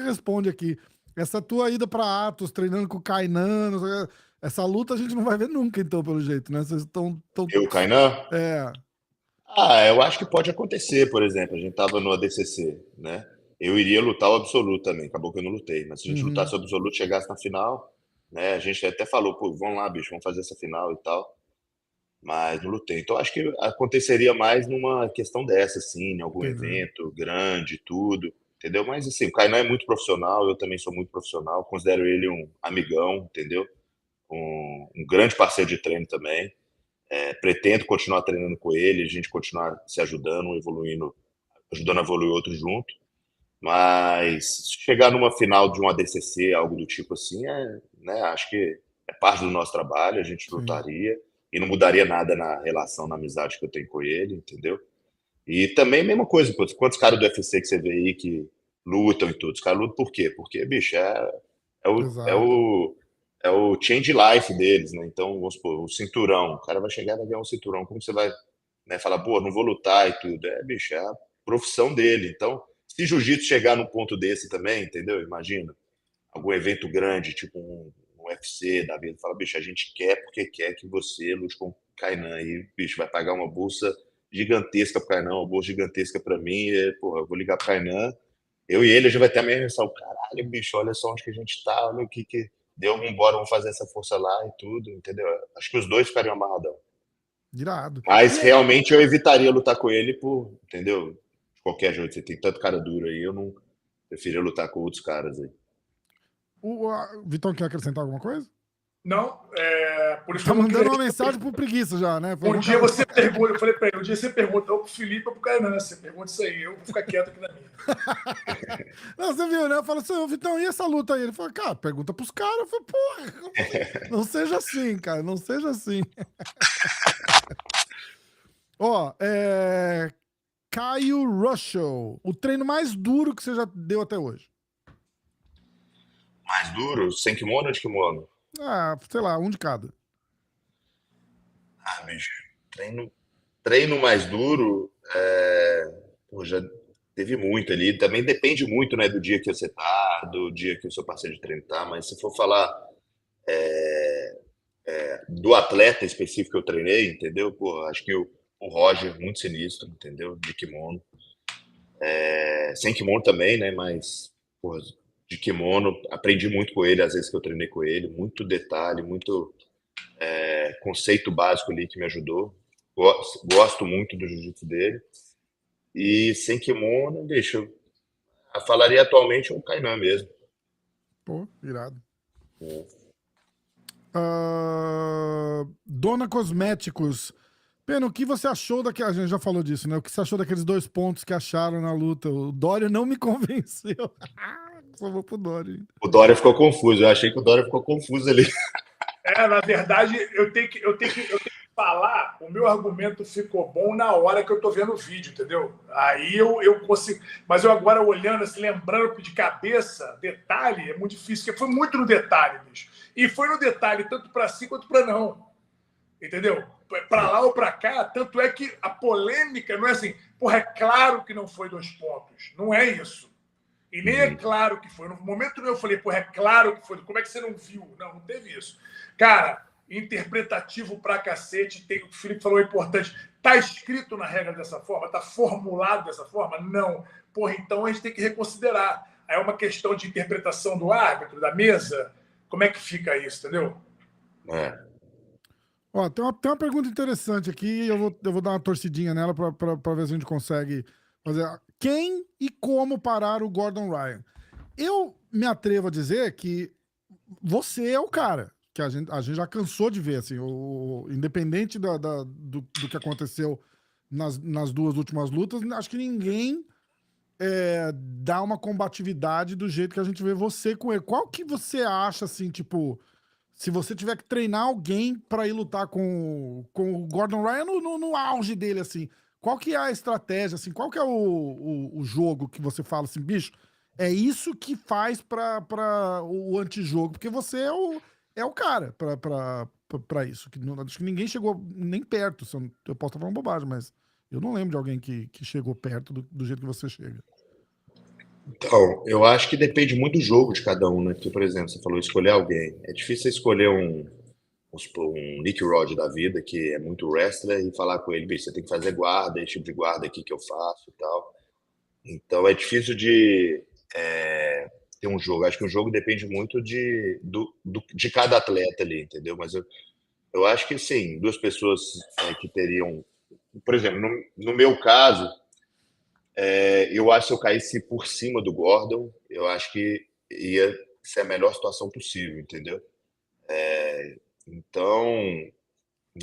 responde aqui. Essa tua ida pra Atos, treinando com o Kainan, não sei o quê, essa luta a gente não vai ver nunca, então, pelo jeito, né? Vocês estão. Eu, Kainan? É. Eu acho que pode acontecer, por exemplo, a gente tava no ADCC, né? Eu iria lutar o absoluto também, acabou que eu não lutei, mas se a gente Uhum, lutasse o absoluto, chegasse na final, né? A gente até falou, pô, vamos lá, bicho, vamos fazer essa final e tal, mas não lutei. Então acho que aconteceria mais numa questão dessa, assim, em algum entendi. evento grande, tudo, entendeu? Mas assim, o Kainan é muito profissional, eu também sou muito profissional, considero ele um amigão, entendeu? Um grande parceiro de treino também. Pretendo continuar treinando com ele, a gente continuar se ajudando, evoluindo, ajudando a evoluir outro junto. Mas chegar numa final de um ADCC, algo do tipo assim, né, acho que é parte do nosso trabalho, a gente Sim. lutaria e não mudaria nada na relação, na amizade que eu tenho com ele, entendeu? E também, mesma coisa, pô, quantos caras do UFC que você vê aí que lutam e tudo? Os caras lutam por quê? Porque, bicho, é, o, é, Exato. o, é o change life deles, né? Então, vamos supor, o cinturão. O cara vai chegar e vai ganhar um cinturão. Como você vai, né, falar, pô, não vou lutar e tudo? Bicho, é a profissão dele. Então, se jiu-jitsu chegar num ponto desse também, entendeu? Imagina, algum evento grande, tipo um UFC da vida, fala, bicho, a gente quer porque quer que você lute com o Kainan. E, bicho, vai pagar uma bolsa gigantesca pro Kainan, uma bolsa gigantesca pra mim. E, porra, eu vou ligar pro Kainan. Eu e ele, a gente vai ter a mesma reação. Caralho, bicho, olha só onde que a gente tá, olha o que deu, vambora, vamos fazer essa força lá e tudo, entendeu? Acho que os dois ficariam amarradão. Irado. Mas E é, realmente eu evitaria lutar com ele entendeu? De qualquer jeito, você tem tanto cara duro aí, eu não preferia lutar com outros caras aí. o Vitão quer acrescentar alguma coisa? Não, por isso que Tá eu não mandando queria. uma mensagem pro preguiça já, né? Um dia você pergunta, eu falei pra ele, um dia você pergunta ou pro Felipe ou pro Kainan, você pergunta isso aí, eu vou ficar quieto aqui na minha. Não, você viu, né? Eu falo assim, ô Vitão, e essa luta aí? Ele falou, cara, pergunta pros caras. Eu falei, porra, como assim? Não seja assim, cara, não seja assim. Ó, Caio Russell, o treino mais duro que você já deu até hoje. Mais duro? Sem kimono ou de kimono? Ah, sei lá, um de cada. Bicho, treino mais duro, pô, já teve muito ali. Também depende muito, né, do dia que você tá, do dia que o seu parceiro de treino tá, mas se for falar do atleta específico que eu treinei, entendeu? Pô, acho que o Roger, muito sinistro, entendeu? De kimono. Sem kimono também, né, mas, pô, de kimono, aprendi muito com ele, às vezes que eu treinei com ele, muito detalhe, muito conceito básico ali que me ajudou. Gosto muito do jiu-jitsu dele. E sem kimono, deixa eu falaria atualmente o Kainan mesmo. Pô, irado. É. Dona Cosméticos. Pena, o que você achou daquele. A gente já falou disso, né? O que você achou daqueles 2 pontos que acharam na luta? O Dória não me convenceu. Só vou pro Dória. O Dória ficou confuso. Eu achei que o Dória ficou confuso ali. Na verdade, eu tenho que falar, o meu argumento ficou bom na hora que eu tô vendo o vídeo, entendeu? Aí eu consigo. Mas eu agora olhando, assim, lembrando de cabeça, detalhe, é muito difícil, porque foi muito no detalhe, bicho. E foi no detalhe, tanto para sim quanto para não. Entendeu? Para lá ou para cá, tanto é que a polêmica não é assim, porra, é claro que não foi 2 pontos. Não é isso. E nem é claro que foi. No momento eu falei, pô, é claro que foi. Como é que você não viu? Não, não teve isso. Cara, interpretativo pra cacete. O que o Felipe falou é importante. Tá escrito na regra dessa forma? Tá formulado dessa forma? Não. Porra, então a gente tem que reconsiderar. Aí é uma questão de interpretação do árbitro, da mesa. Como é que fica isso, entendeu? Ó, tem uma pergunta interessante aqui, eu vou dar uma torcidinha nela pra ver se a gente consegue fazer. Quem e como parar o Gordon Ryan? Eu me atrevo a dizer que você é o cara, que a gente já cansou de ver, assim, independente do que aconteceu nas 2 últimas lutas, acho que ninguém dá uma combatividade do jeito que a gente vê você com ele. Qual que você acha, assim, tipo, se você tiver que treinar alguém pra ir lutar com o Gordon Ryan no auge dele, assim, qual que é a estratégia, assim, qual que é o jogo que você fala assim, bicho, é isso que faz pra o antijogo, porque você é o cara pra isso. Acho que ninguém chegou nem perto, eu posso estar falando bobagem, mas eu não lembro de alguém que chegou perto do jeito que você chega. Então, eu acho que depende muito do jogo de cada um, né? Porque, por exemplo, você falou escolher alguém. É difícil você escolher vamos supor, um Nick Rod da vida, que é muito wrestler, e falar com ele, bicho, você tem que fazer guarda, esse tipo de guarda aqui que eu faço e tal. Então é difícil de ter um jogo. Acho que o jogo depende muito de cada atleta ali, entendeu? Mas eu acho que sim, 2 pessoas que teriam. Por exemplo, no meu caso, eu acho que se eu caísse por cima do Gordon, eu acho que ia ser a melhor situação possível, entendeu? Então,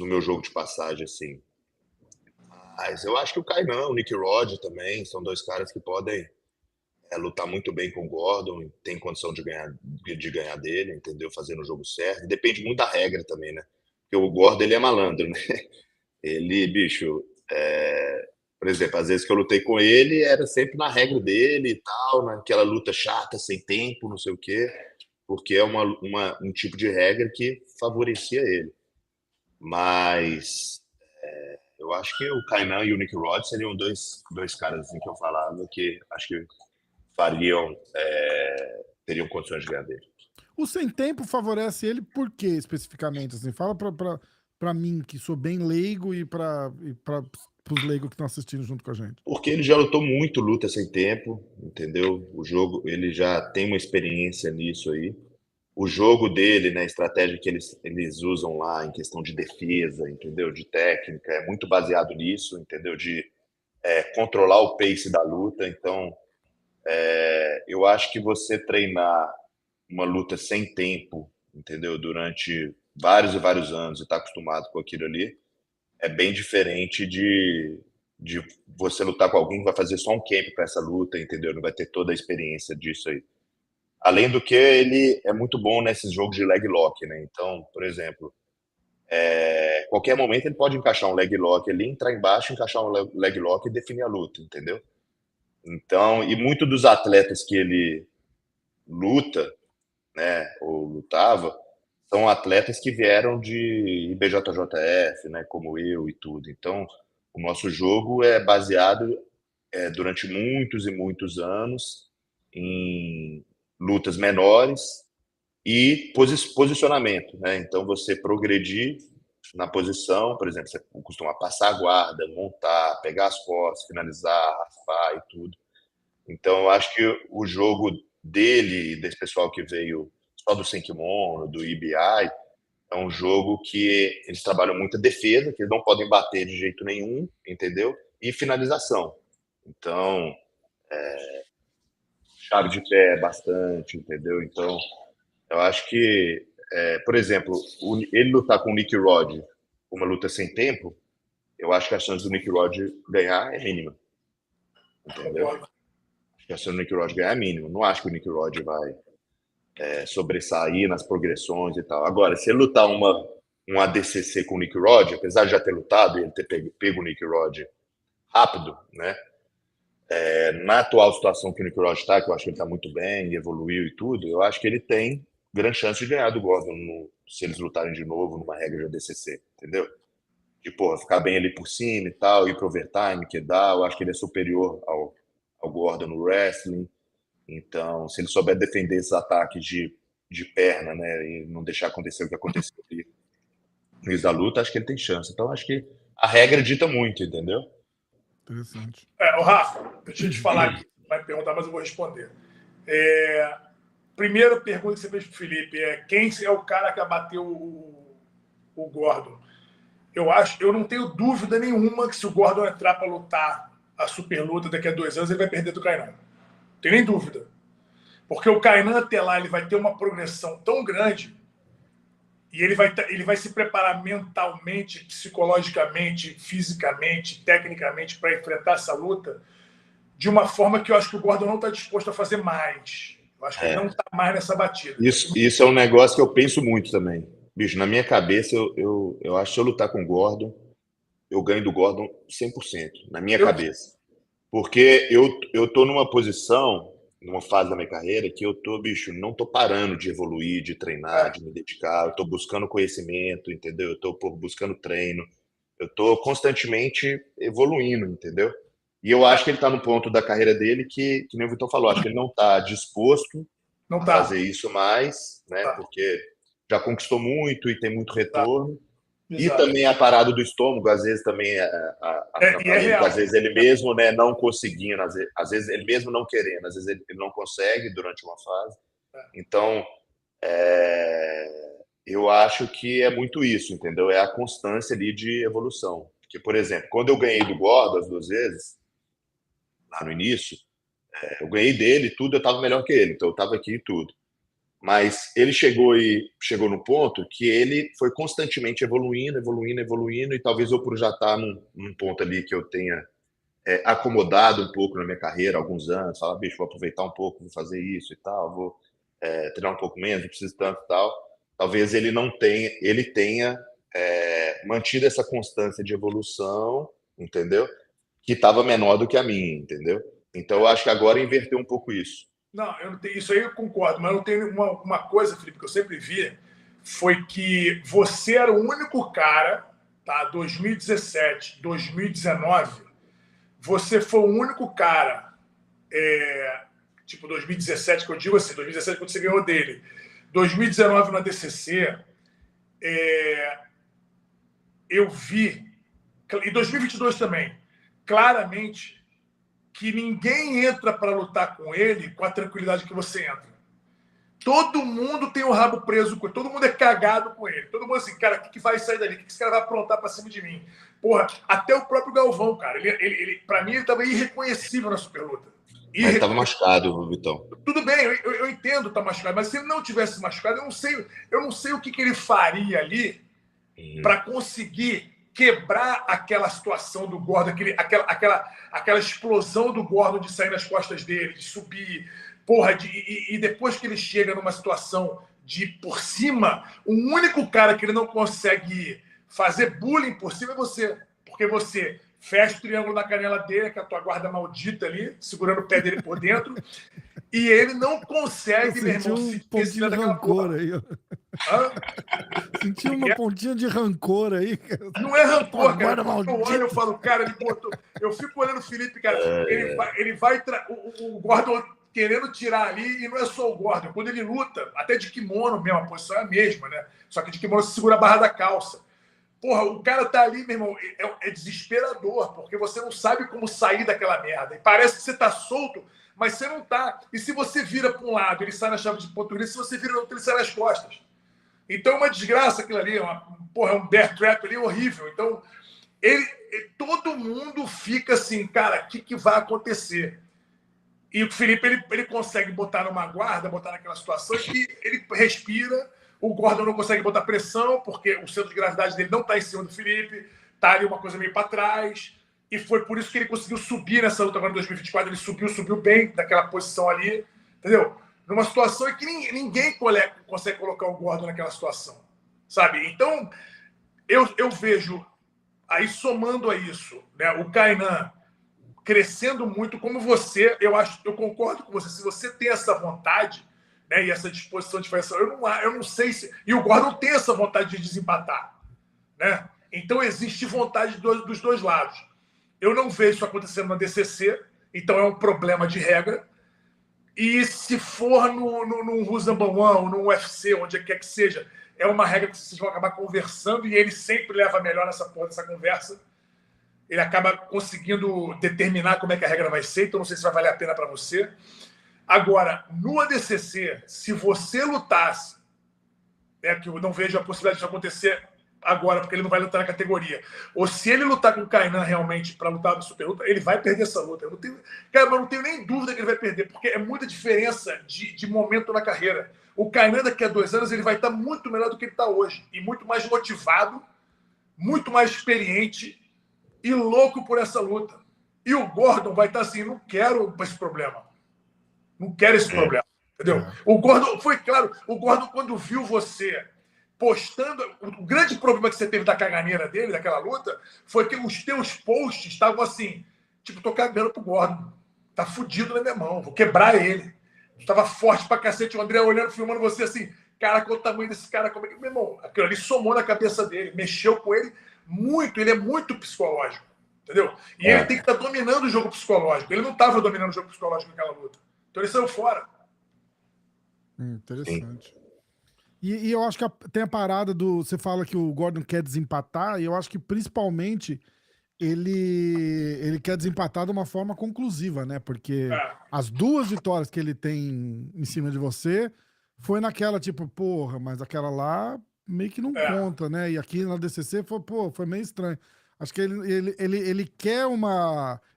no meu jogo de passagem, assim. Mas eu acho que o Kainan, o Nick Rod também, são 2 caras que podem lutar muito bem com o Gordon, tem condição de ganhar dele, entendeu? Fazendo o jogo certo. Depende muito da regra também, né? Porque o Gordon, ele é malandro, né? Ele, bicho, por exemplo, às vezes que eu lutei com ele, era sempre na regra dele e tal, naquela luta chata, sem tempo, não sei o quê, porque é um tipo de regra que favorecia ele. Mas eu acho que o Kainan e o Nick Rod seriam dois caras assim, que eu falava que acho que teriam condições de ganhar dele. O sem tempo favorece ele por quê, especificamente? Assim, fala pra mim, que sou bem leigo, e para os leigos que estão assistindo junto com a gente. Porque ele já lutou muito luta sem tempo, entendeu? O jogo, ele já tem uma experiência nisso aí. O jogo dele, né, a estratégia que eles usam lá em questão de defesa, entendeu? De técnica, é muito baseado nisso, entendeu? De controlar o pace da luta. Então, eu acho que você treinar uma luta sem tempo, entendeu? Durante vários e vários anos e estar acostumado com aquilo ali, é bem diferente de você lutar com alguém que vai fazer só um camp para essa luta, entendeu? Não vai ter toda a experiência disso aí. Além do que, ele é muito bom nesses jogos de leg lock, né? Então, por exemplo, qualquer momento ele pode encaixar um leg lock ali, entrar embaixo, encaixar um leg lock e definir a luta, entendeu? Então, e muito dos atletas que ele luta, né, ou lutava, são atletas que vieram de IBJJF, né, como eu e tudo. Então, o nosso jogo é baseado durante muitos e muitos anos em lutas menores e posicionamento, né? Então, você progredir na posição, por exemplo, você costuma passar a guarda, montar, pegar as costas, finalizar, raspar e tudo. Então, eu acho que o jogo dele e desse pessoal que veio só do Senkimono, do IBI, é um jogo que eles trabalham muito a defesa, que eles não podem bater de jeito nenhum, entendeu? E finalização. Então, chave de pé bastante, entendeu? Então, eu acho que, por exemplo, ele lutar com o Nick Rod, uma luta sem tempo, eu acho que a chance do Nick Rod ganhar é mínima. Entendeu? Acho que a chance do Nick Rod ganhar é mínima. Não acho que o Nick Rod vai sobressair nas progressões e tal. Agora, se ele lutar um ADCC com o Nick Rod, apesar de já ter lutado e ele ter pego o Nick Rod rápido, né? Na atual situação que o Nick Rod está, que eu acho que ele está muito bem, evoluiu e tudo, eu acho que ele tem grande chance de ganhar do Gordon se eles lutarem de novo numa regra de ADCC, entendeu? De, porra, ficar bem ali por cima e tal, ir pro overtime, que dá, eu acho que ele é superior ao Gordon no wrestling. Então, se ele souber defender esses ataques de perna, né, e não deixar acontecer o que aconteceu ali no início da luta, acho que ele tem chance. Então, acho que a regra dita muito, entendeu? Interessante. Ô, Rafa, deixa eu te falar aqui. Vai me perguntar, mas eu vou responder. Primeira pergunta que você fez pro Felipe quem é o cara que abateu o Gordon? Eu não tenho dúvida nenhuma que se o Gordon entrar para lutar a super luta daqui a 2 anos, ele vai perder do Kainan. Não tem nem dúvida. Porque o Kainan até lá ele vai ter uma progressão tão grande e ele vai se preparar mentalmente, psicologicamente, fisicamente, tecnicamente para enfrentar essa luta de uma forma que eu acho que o Gordon não está disposto a fazer mais. Eu acho que ele não está mais nessa batida. Isso é um negócio que eu penso muito também. Bicho, na minha cabeça, eu acho que se eu lutar com o Gordon, eu ganho do Gordon 100%, na minha cabeça. Porque eu tô numa posição, numa fase da minha carreira, que eu tô, bicho, não tô parando de evoluir, de treinar, de me dedicar, eu tô buscando conhecimento, entendeu? Eu tô buscando treino, eu tô constantemente evoluindo, entendeu? E eu acho que ele tá no ponto da carreira dele que nem o Vitor falou, acho que ele não tá disposto a fazer isso mais, né? Porque já conquistou muito e tem muito retorno. E também a parada do estômago, às vezes também às vezes ele mesmo, né, não conseguindo, às vezes ele mesmo não querendo, às vezes ele não consegue durante uma fase. Então, eu acho que é muito isso, entendeu? É a constância ali de evolução. Porque, por exemplo, quando eu ganhei do Gordo as 2 vezes, lá no início, eu ganhei dele e tudo, eu estava melhor que ele, então eu estava aqui e tudo. Mas ele chegou no ponto que ele foi constantemente evoluindo, e talvez eu por já estar num ponto ali que eu tenha acomodado um pouco na minha carreira há alguns anos, falar, bicho, vou aproveitar um pouco, vou fazer isso e tal, vou treinar um pouco menos, não preciso tanto e tal. Talvez ele tenha mantido essa constância de evolução, entendeu? Que estava menor do que a minha, entendeu? Então eu acho que agora inverteu um pouco isso. Não, eu não tenho, isso aí eu concordo, mas eu não tenho uma coisa, Felipe, que eu sempre vi, foi que você era o único cara, tá? 2017, 2019, você foi o único cara, tipo 2017, que eu digo assim, 2017 quando você ganhou dele, 2019 na DCC, eu vi, e 2022 também, claramente, que ninguém entra para lutar com ele com a tranquilidade que você entra. Todo mundo tem o rabo preso com ele, todo mundo é cagado com ele. Todo mundo assim, cara, o que vai sair dali? O que esse cara vai aprontar para cima de mim? Porra, até o próprio Galvão, cara. Ele para mim, ele estava irreconhecível na superluta. Mas ele estava machucado, Vitão. Tudo bem, eu entendo estar machucado, mas se ele não tivesse machucado, eu não sei o que ele faria ali para conseguir quebrar aquela situação do Gordon, aquela explosão do Gordon de sair nas costas dele, de subir. Porra, e depois que ele chega numa situação de por cima, o único cara que ele não consegue fazer bullying por cima é você. Porque você fecha o triângulo na canela dele, que é a tua guarda maldita ali, segurando o pé dele por dentro, e ele não consegue, meu irmão, se pontinho de rancor aí. Senti uma pontinha de rancor aí. Não é rancor, cara. Eu olho, eu falo, cara, ele botou. Eu fico olhando o Felipe, cara. Ele vai. O Gordon querendo tirar ali, e não é só o Gordon. Quando ele luta, até de kimono mesmo, a posição é a mesma, né? Só que de kimono você segura a barra da calça. Porra, o cara tá ali, meu irmão, é desesperador, porque você não sabe como sair daquela merda. E parece que você tá solto, mas você não tá. E se você vira para um lado, ele sai na chave de ponto, se você vira no outro, ele sai nas costas. Então é uma desgraça aquilo ali, é um bear trap ali horrível. Então, todo mundo fica assim, cara, o que vai acontecer? E o Felipe, ele consegue botar numa guarda, botar naquela situação que ele respira, o Gordon não consegue botar pressão, porque o centro de gravidade dele não está em cima do Felipe, tá ali uma coisa meio para trás, e foi por isso que ele conseguiu subir nessa luta agora em 2024, ele subiu bem daquela posição ali, entendeu? Numa situação em que ninguém consegue colocar o Gordon naquela situação, sabe? Então, eu vejo, aí somando a isso, né, o Kainan crescendo muito, como você, eu concordo com você, se você tem essa vontade, né, e essa disposição de fazer, eu não sei se... E o Gordon tem essa vontade de desempatar, né? Então, existe vontade dos dois lados. Eu não vejo isso acontecendo na DCC, então é um problema de regra. E se for num Ruzambawan ou no UFC, onde quer que seja, é uma regra que vocês vão acabar conversando e ele sempre leva melhor nessa conversa. Ele acaba conseguindo determinar como é que a regra vai ser, então não sei se vai valer a pena para você. Agora, no ADCC, se você lutasse, né, que eu não vejo a possibilidade disso acontecer agora, porque ele não vai lutar na categoria, ou se ele lutar com o Kainan realmente para lutar na super luta, ele vai perder essa luta. Eu não tenho nem dúvida que ele vai perder, porque é muita diferença de momento na carreira. O Kainan, daqui a 2 anos, ele vai estar muito melhor do que ele está hoje, e muito mais motivado, muito mais experiente e louco por essa luta. E o Gordon vai estar assim, não quero esse problema. Não quero esse problema. Entendeu? O Gordon, foi claro, o Gordon, quando viu você postando, o grande problema que você teve da caganeira dele, daquela luta, foi que os teus posts estavam assim, tipo, tô cagando pro Gordon. Tá fudido na minha mão, vou quebrar ele. Tava forte pra cacete, o André olhando, filmando você assim, cara, qual o tamanho desse cara, como é que... Meu irmão, aquilo ali somou na cabeça dele, mexeu com ele muito, ele é muito psicológico, entendeu? E ele tem que estar dominando o jogo psicológico. Ele não estava dominando o jogo psicológico naquela luta. Então ele saiu fora. Interessante. E eu acho que tem a parada do... Você fala que o Gordon quer desempatar, e eu acho que principalmente ele quer desempatar de uma forma conclusiva, né? Porque as 2 vitórias que ele tem em cima de você foi naquela, tipo, porra, mas aquela lá meio que não conta, né? E aqui na DCC foi meio estranho. Acho que ele quer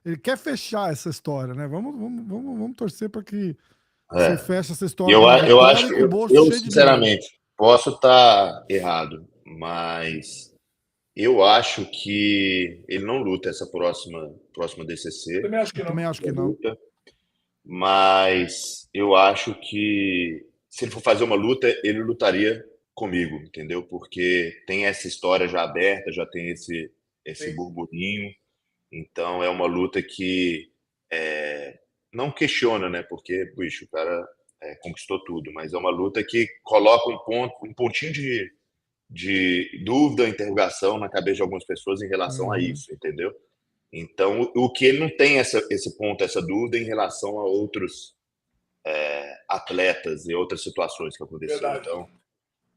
ele quer fechar essa história, né? Vamos torcer para que você feche essa história. Eu acho que eu sinceramente posso estar errado, mas Eu acho que ele não luta essa próxima DCC. Também acho que não. Também acho que não. Luta, mas eu acho que se ele for fazer uma luta, ele lutaria comigo, entendeu? Porque tem essa história já aberta, já tem esse burburinho. Então é uma luta que não questiona, né? Porque, bicho, o cara conquistou tudo, mas é uma luta que coloca um pontinho de dúvida, interrogação na cabeça de algumas pessoas em relação a isso, entendeu? Então, o que ele não tem esse ponto, essa dúvida em relação a outros atletas e outras situações que aconteceram. Então,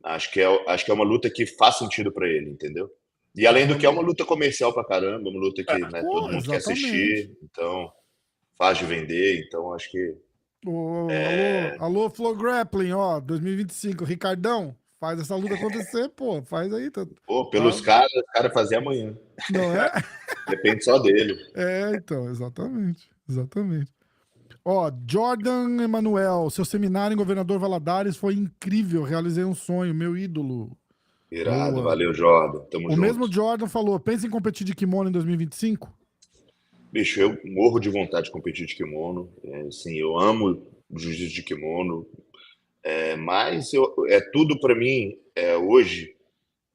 acho que é uma luta que faz sentido para ele, entendeu? E além do que é uma luta comercial pra caramba, uma luta que todo mundo quer assistir, então faz de vender, então acho que... Alô, Flow Grappling, ó, 2025, Ricardão, faz essa luta acontecer, pô, faz aí. Pô, pelos caras, o cara fazer amanhã. Não é? Depende só dele. Então, exatamente. Ó, Jordan Emanuel, seu seminário em Governador Valadares foi incrível, realizei um sonho, meu ídolo. Irado, boa. Valeu, Jordan, tamo junto. O mesmo Jordan falou, pensa em competir de kimono em 2025? Bicho, eu morro de vontade de competir de kimono, assim, eu amo jiu-jitsu de kimono, mas tudo para mim, hoje,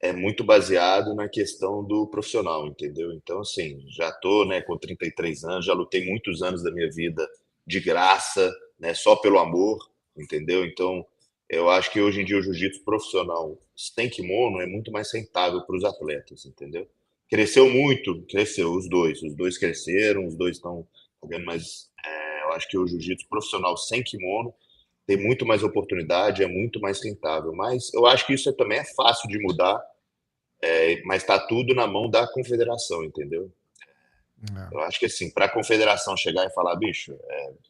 é muito baseado na questão do profissional, entendeu? Então, assim, já tô, né, com 33 anos, já lutei muitos anos da minha vida de graça, né, só pelo amor, entendeu? Então, eu acho que hoje em dia o jiu-jitsu profissional sem kimono é muito mais rentável para os atletas, entendeu? Cresceu, os dois cresceram, os dois estão jogando, mas eu acho que o jiu-jitsu profissional sem kimono tem muito mais oportunidade, é muito mais rentável, mas eu acho que isso também é fácil de mudar, mas está tudo na mão da confederação, entendeu? Eu acho que assim, para a confederação chegar e falar, bicho,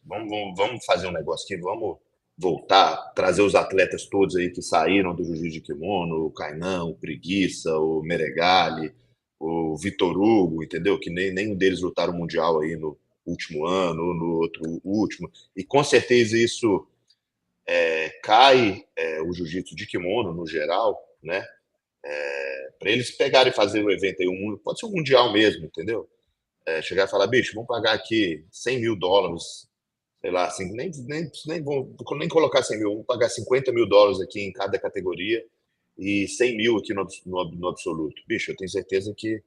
vamos fazer um negócio aqui, vamos voltar, trazer os atletas todos aí que saíram do jiu-jitsu de kimono, o Kainan, o Preguiça, o Meregali, o Vitor Hugo, entendeu? Que nenhum deles lutaram o Mundial aí no último ano, ou no outro último, e com certeza isso cai o jiu-jitsu de kimono no geral, né? Para eles pegarem e fazer o evento aí, pode ser um mundial mesmo, entendeu? Chegar e falar, bicho, vamos pagar aqui $100 mil, sei lá, assim, nem colocar 100 mil, vamos pagar $50 mil aqui em cada categoria e 100 mil aqui no absoluto. Bicho, eu tenho certeza que,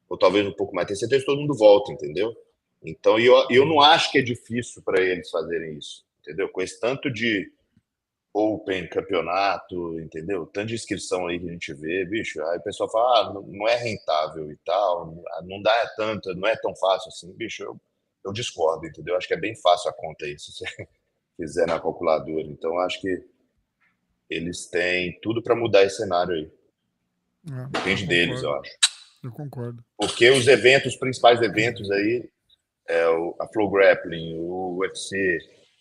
ou talvez um pouco mais, tenho certeza que todo mundo volta, entendeu? Então, eu não acho que é difícil para eles fazerem isso, entendeu? Com esse tanto de Open, campeonato, entendeu? Tanto de inscrição aí que a gente vê, bicho, aí o pessoal fala, não é rentável e tal, não dá tanto, não é tão fácil assim, bicho, eu discordo, entendeu? Acho que é bem fácil a conta aí, se você fizer na calculadora. Então, acho que eles têm tudo para mudar esse cenário aí. Depende deles, eu acho. Eu concordo. Porque os principais eventos aí, a Flow Grappling, o UFC,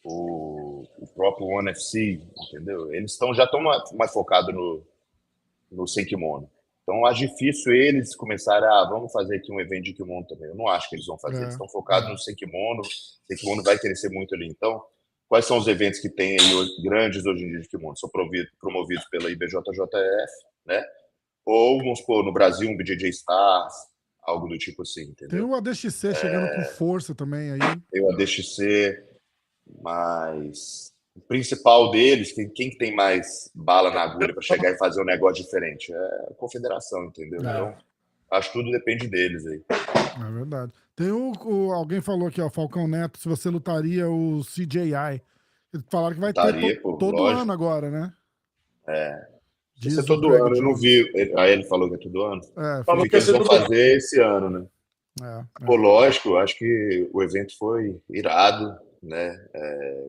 o próprio ONE FC, entendeu? Eles já estão mais focados no sem kimono. Então, acho difícil eles começarem vamos fazer aqui um evento de kimono também. Eu não acho que eles vão fazer. Eles estão focados no sem kimono. O sem kimono vai crescer muito ali. Então, quais são os eventos que tem aí grandes hoje em dia de kimono? São promovidos pela IBJJF, né? Ou, vamos supor, no Brasil, um BJJ Stars, algo do tipo assim, entendeu? Tem o ADXC chegando com força também aí. Tem o ADXC, mas o principal deles, quem tem mais bala na agulha para chegar e fazer um negócio diferente? É a confederação, entendeu? Então, acho que tudo depende deles aí. É verdade. Tem alguém falou aqui, ó, Falcão Neto, se você lutaria o CJI. Falaram que vai ter todo ano agora, né? Isso é todo ano, eu não vi. Aí ele falou que é todo ano. Falou que eles vão fazer esse ano, né? Pô, lógico, acho que o evento foi irado, né?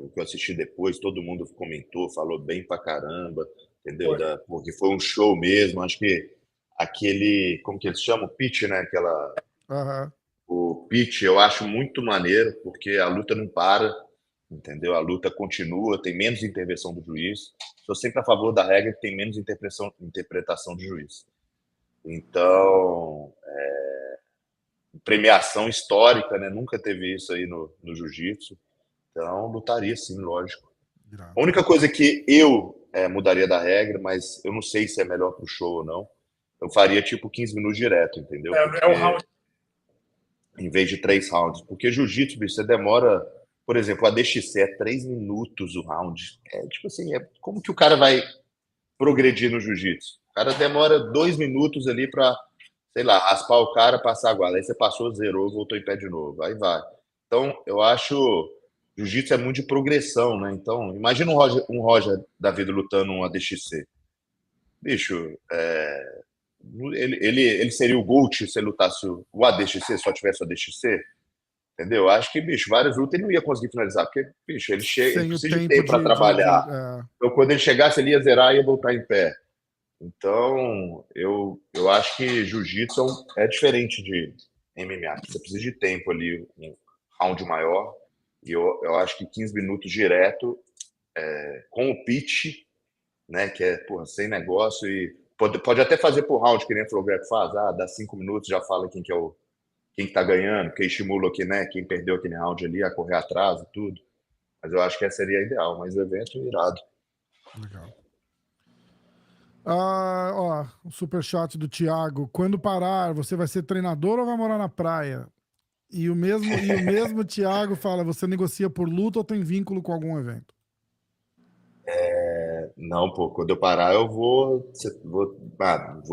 O que eu assisti depois, todo mundo comentou, falou bem pra caramba, entendeu? Porque foi um show mesmo. Acho que aquele, como que eles chamam? O pitch, né? O pitch eu acho muito maneiro, porque a luta não para, entendeu? A luta continua, tem menos intervenção do juiz. Sou sempre a favor da regra que tem menos interpretação do juiz. Então, premiação histórica, né? Nunca teve isso aí no jiu-jitsu. Então, lutaria sim, lógico. A única coisa que eu mudaria da regra, mas eu não sei se é melhor para o show ou não, eu faria tipo 15 minutos direto, entendeu? É o round. Em vez de 3 rounds. Porque jiu-jitsu, bicho, você demora. Por exemplo, a DXC é 3 minutos o round. É tipo assim, como que o cara vai progredir no jiu-jitsu? O cara demora 2 minutos ali pra, sei lá, raspar o cara, passar a guarda. Aí você passou, zerou, voltou em pé de novo. Aí vai. Então, eu acho. Jiu-jitsu é muito de progressão, né? Então, imagina um Roger da vida lutando um ADXC. Bicho, ele seria o GOAT se ele lutasse o ADXC, só tivesse o ADXC? Entendeu? Acho que, bicho, várias lutas ele não ia conseguir finalizar, porque, bicho, ele precisa de tempo para trabalhar. Então, quando ele chegasse, ele ia zerar e ia voltar em pé. Então, eu acho que jiu-jitsu é diferente de MMA. Você precisa de tempo ali, um round maior. E eu acho que 15 minutos direto, com o pitch, né, que é, porra, sem negócio. E pode até fazer por round, que nem o Flowback faz. Dá 5 minutos, já fala quem que tá ganhando, quem estimula aqui, né, quem perdeu aquele round ali a correr atrás e tudo. Mas eu acho que essa seria a ideal, mas o evento é irado. Legal. O superchat do Thiago. Quando parar, você vai ser treinador ou vai morar na praia? E o mesmo Thiago fala, você negocia por luta ou tem vínculo com algum evento? Não, pô, quando eu parar eu vou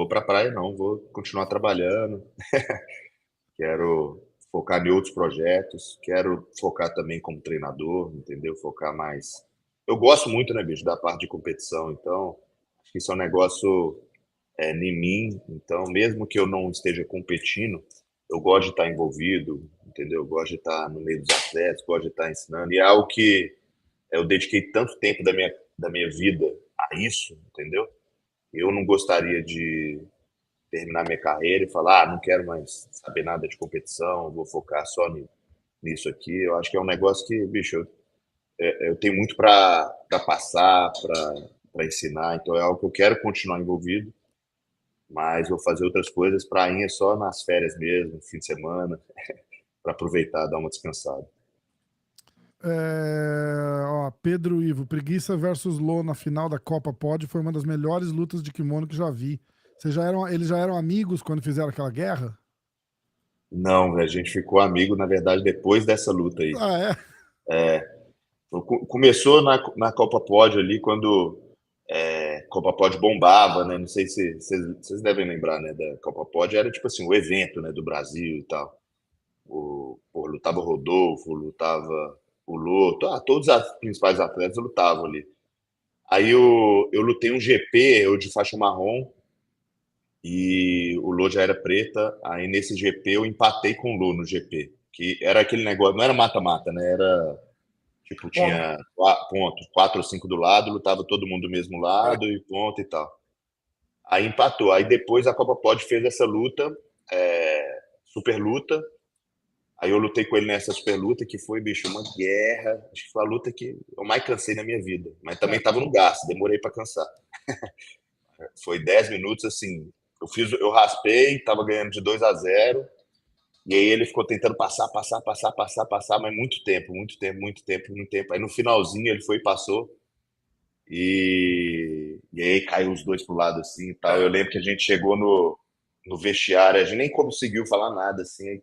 pra praia não, vou continuar trabalhando. Quero focar em outros projetos, quero focar também como treinador, entendeu? Focar mais. Eu gosto muito, né, bicho, da parte de competição, então acho que isso é um negócio em mim, então mesmo que eu não esteja competindo, eu gosto de estar envolvido, entendeu? Eu gosto de estar no meio dos atletas, gosto de estar ensinando, e é algo que eu dediquei tanto tempo da minha vida a isso, entendeu? Eu não gostaria de terminar minha carreira e falar, não quero mais saber nada de competição, vou focar só nisso aqui. Eu acho que é um negócio que, bicho, eu tenho muito para passar, para ensinar, então é algo que eu quero continuar envolvido, mas vou fazer outras coisas, prainha só nas férias mesmo, fim de semana, para aproveitar, dar uma descansada. Pedro Ivo, Preguiça versus Lô na final da Copa Pod foi uma das melhores lutas de kimono que já vi. Eles já eram amigos quando fizeram aquela guerra? Não, a gente ficou amigo, na verdade, depois dessa luta aí. Ah, é? Começou na Copa Pod ali, quando Copa Pod bombava, né? Não sei se vocês devem lembrar, né? Da Copa Pod, era tipo assim, o evento, né? Do Brasil e tal. Lutava o Rodolfo, lutava o Loto, todos os principais atletas lutavam ali. Aí eu lutei um GP, eu de faixa marrom, e o Lô já era preta. Aí nesse GP eu empatei com o Lô no GP, que era aquele negócio, não era mata-mata, né? Era tipo, tinha ponto, 4 ou 5 do lado, lutava todo mundo do mesmo lado e ponto e tal. Aí empatou. Aí depois a Copa Pod fez essa luta, super luta. Aí eu lutei com ele nessa super luta, que foi, bicho, uma guerra. Acho que foi a luta que eu mais cansei na minha vida. Mas também tava no gasto, demorei para cansar. Foi 10 minutos, assim, eu raspei, tava ganhando de 2-0. E aí ele ficou tentando passar, mas muito tempo. Aí no finalzinho ele foi e passou. E aí caiu os dois pro lado assim e tal. Eu lembro que a gente chegou no vestiário, a gente nem conseguiu falar nada, assim.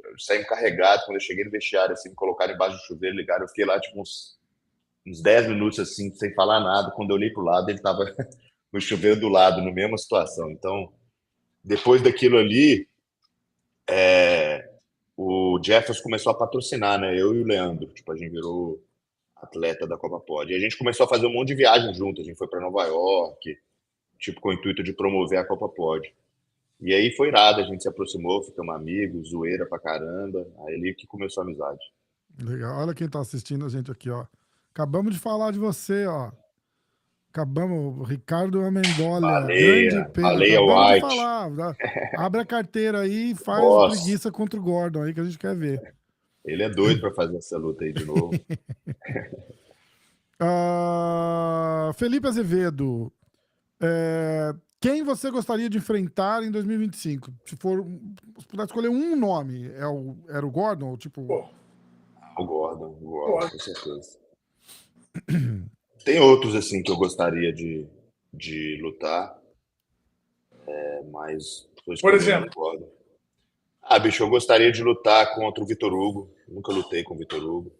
Eu saí carregado quando eu cheguei no vestiário, assim, me colocaram embaixo do chuveiro, ligaram. Eu fiquei lá, tipo, uns 10 minutos, assim, sem falar nada. Quando eu olhei pro lado, ele tava no chuveiro do lado, na mesma situação. Então, depois daquilo ali, o Jefferson começou a patrocinar, né? Eu e o Leandro. Tipo, a gente virou atleta da Copa Pod. E a gente começou a fazer um monte de viagem junto. A gente foi para Nova York, tipo, com o intuito de promover a Copa Pod. E aí foi irado, a gente se aproximou, ficamos amigos, zoeira pra caramba. Aí ali que começou a amizade. Legal. Olha quem tá assistindo a gente aqui, ó. Acabamos de falar de você, ó. Acabamos, Ricardo Amendolia, grande Pedro. Acabamos White. de falar. Abre a carteira aí e faz o Preguiça contra o Gordon aí que a gente quer ver. Ele é doido para fazer essa luta aí de novo. Felipe Azevedo, quem você gostaria de enfrentar em 2025? Se puder escolher um nome, era o Gordon? Ou tipo... O Gordon, com certeza. Tem outros assim que eu gostaria de lutar. Mas... Por exemplo? Bicho, eu gostaria de lutar contra o Vitor Hugo. Nunca lutei com o Vitor Hugo.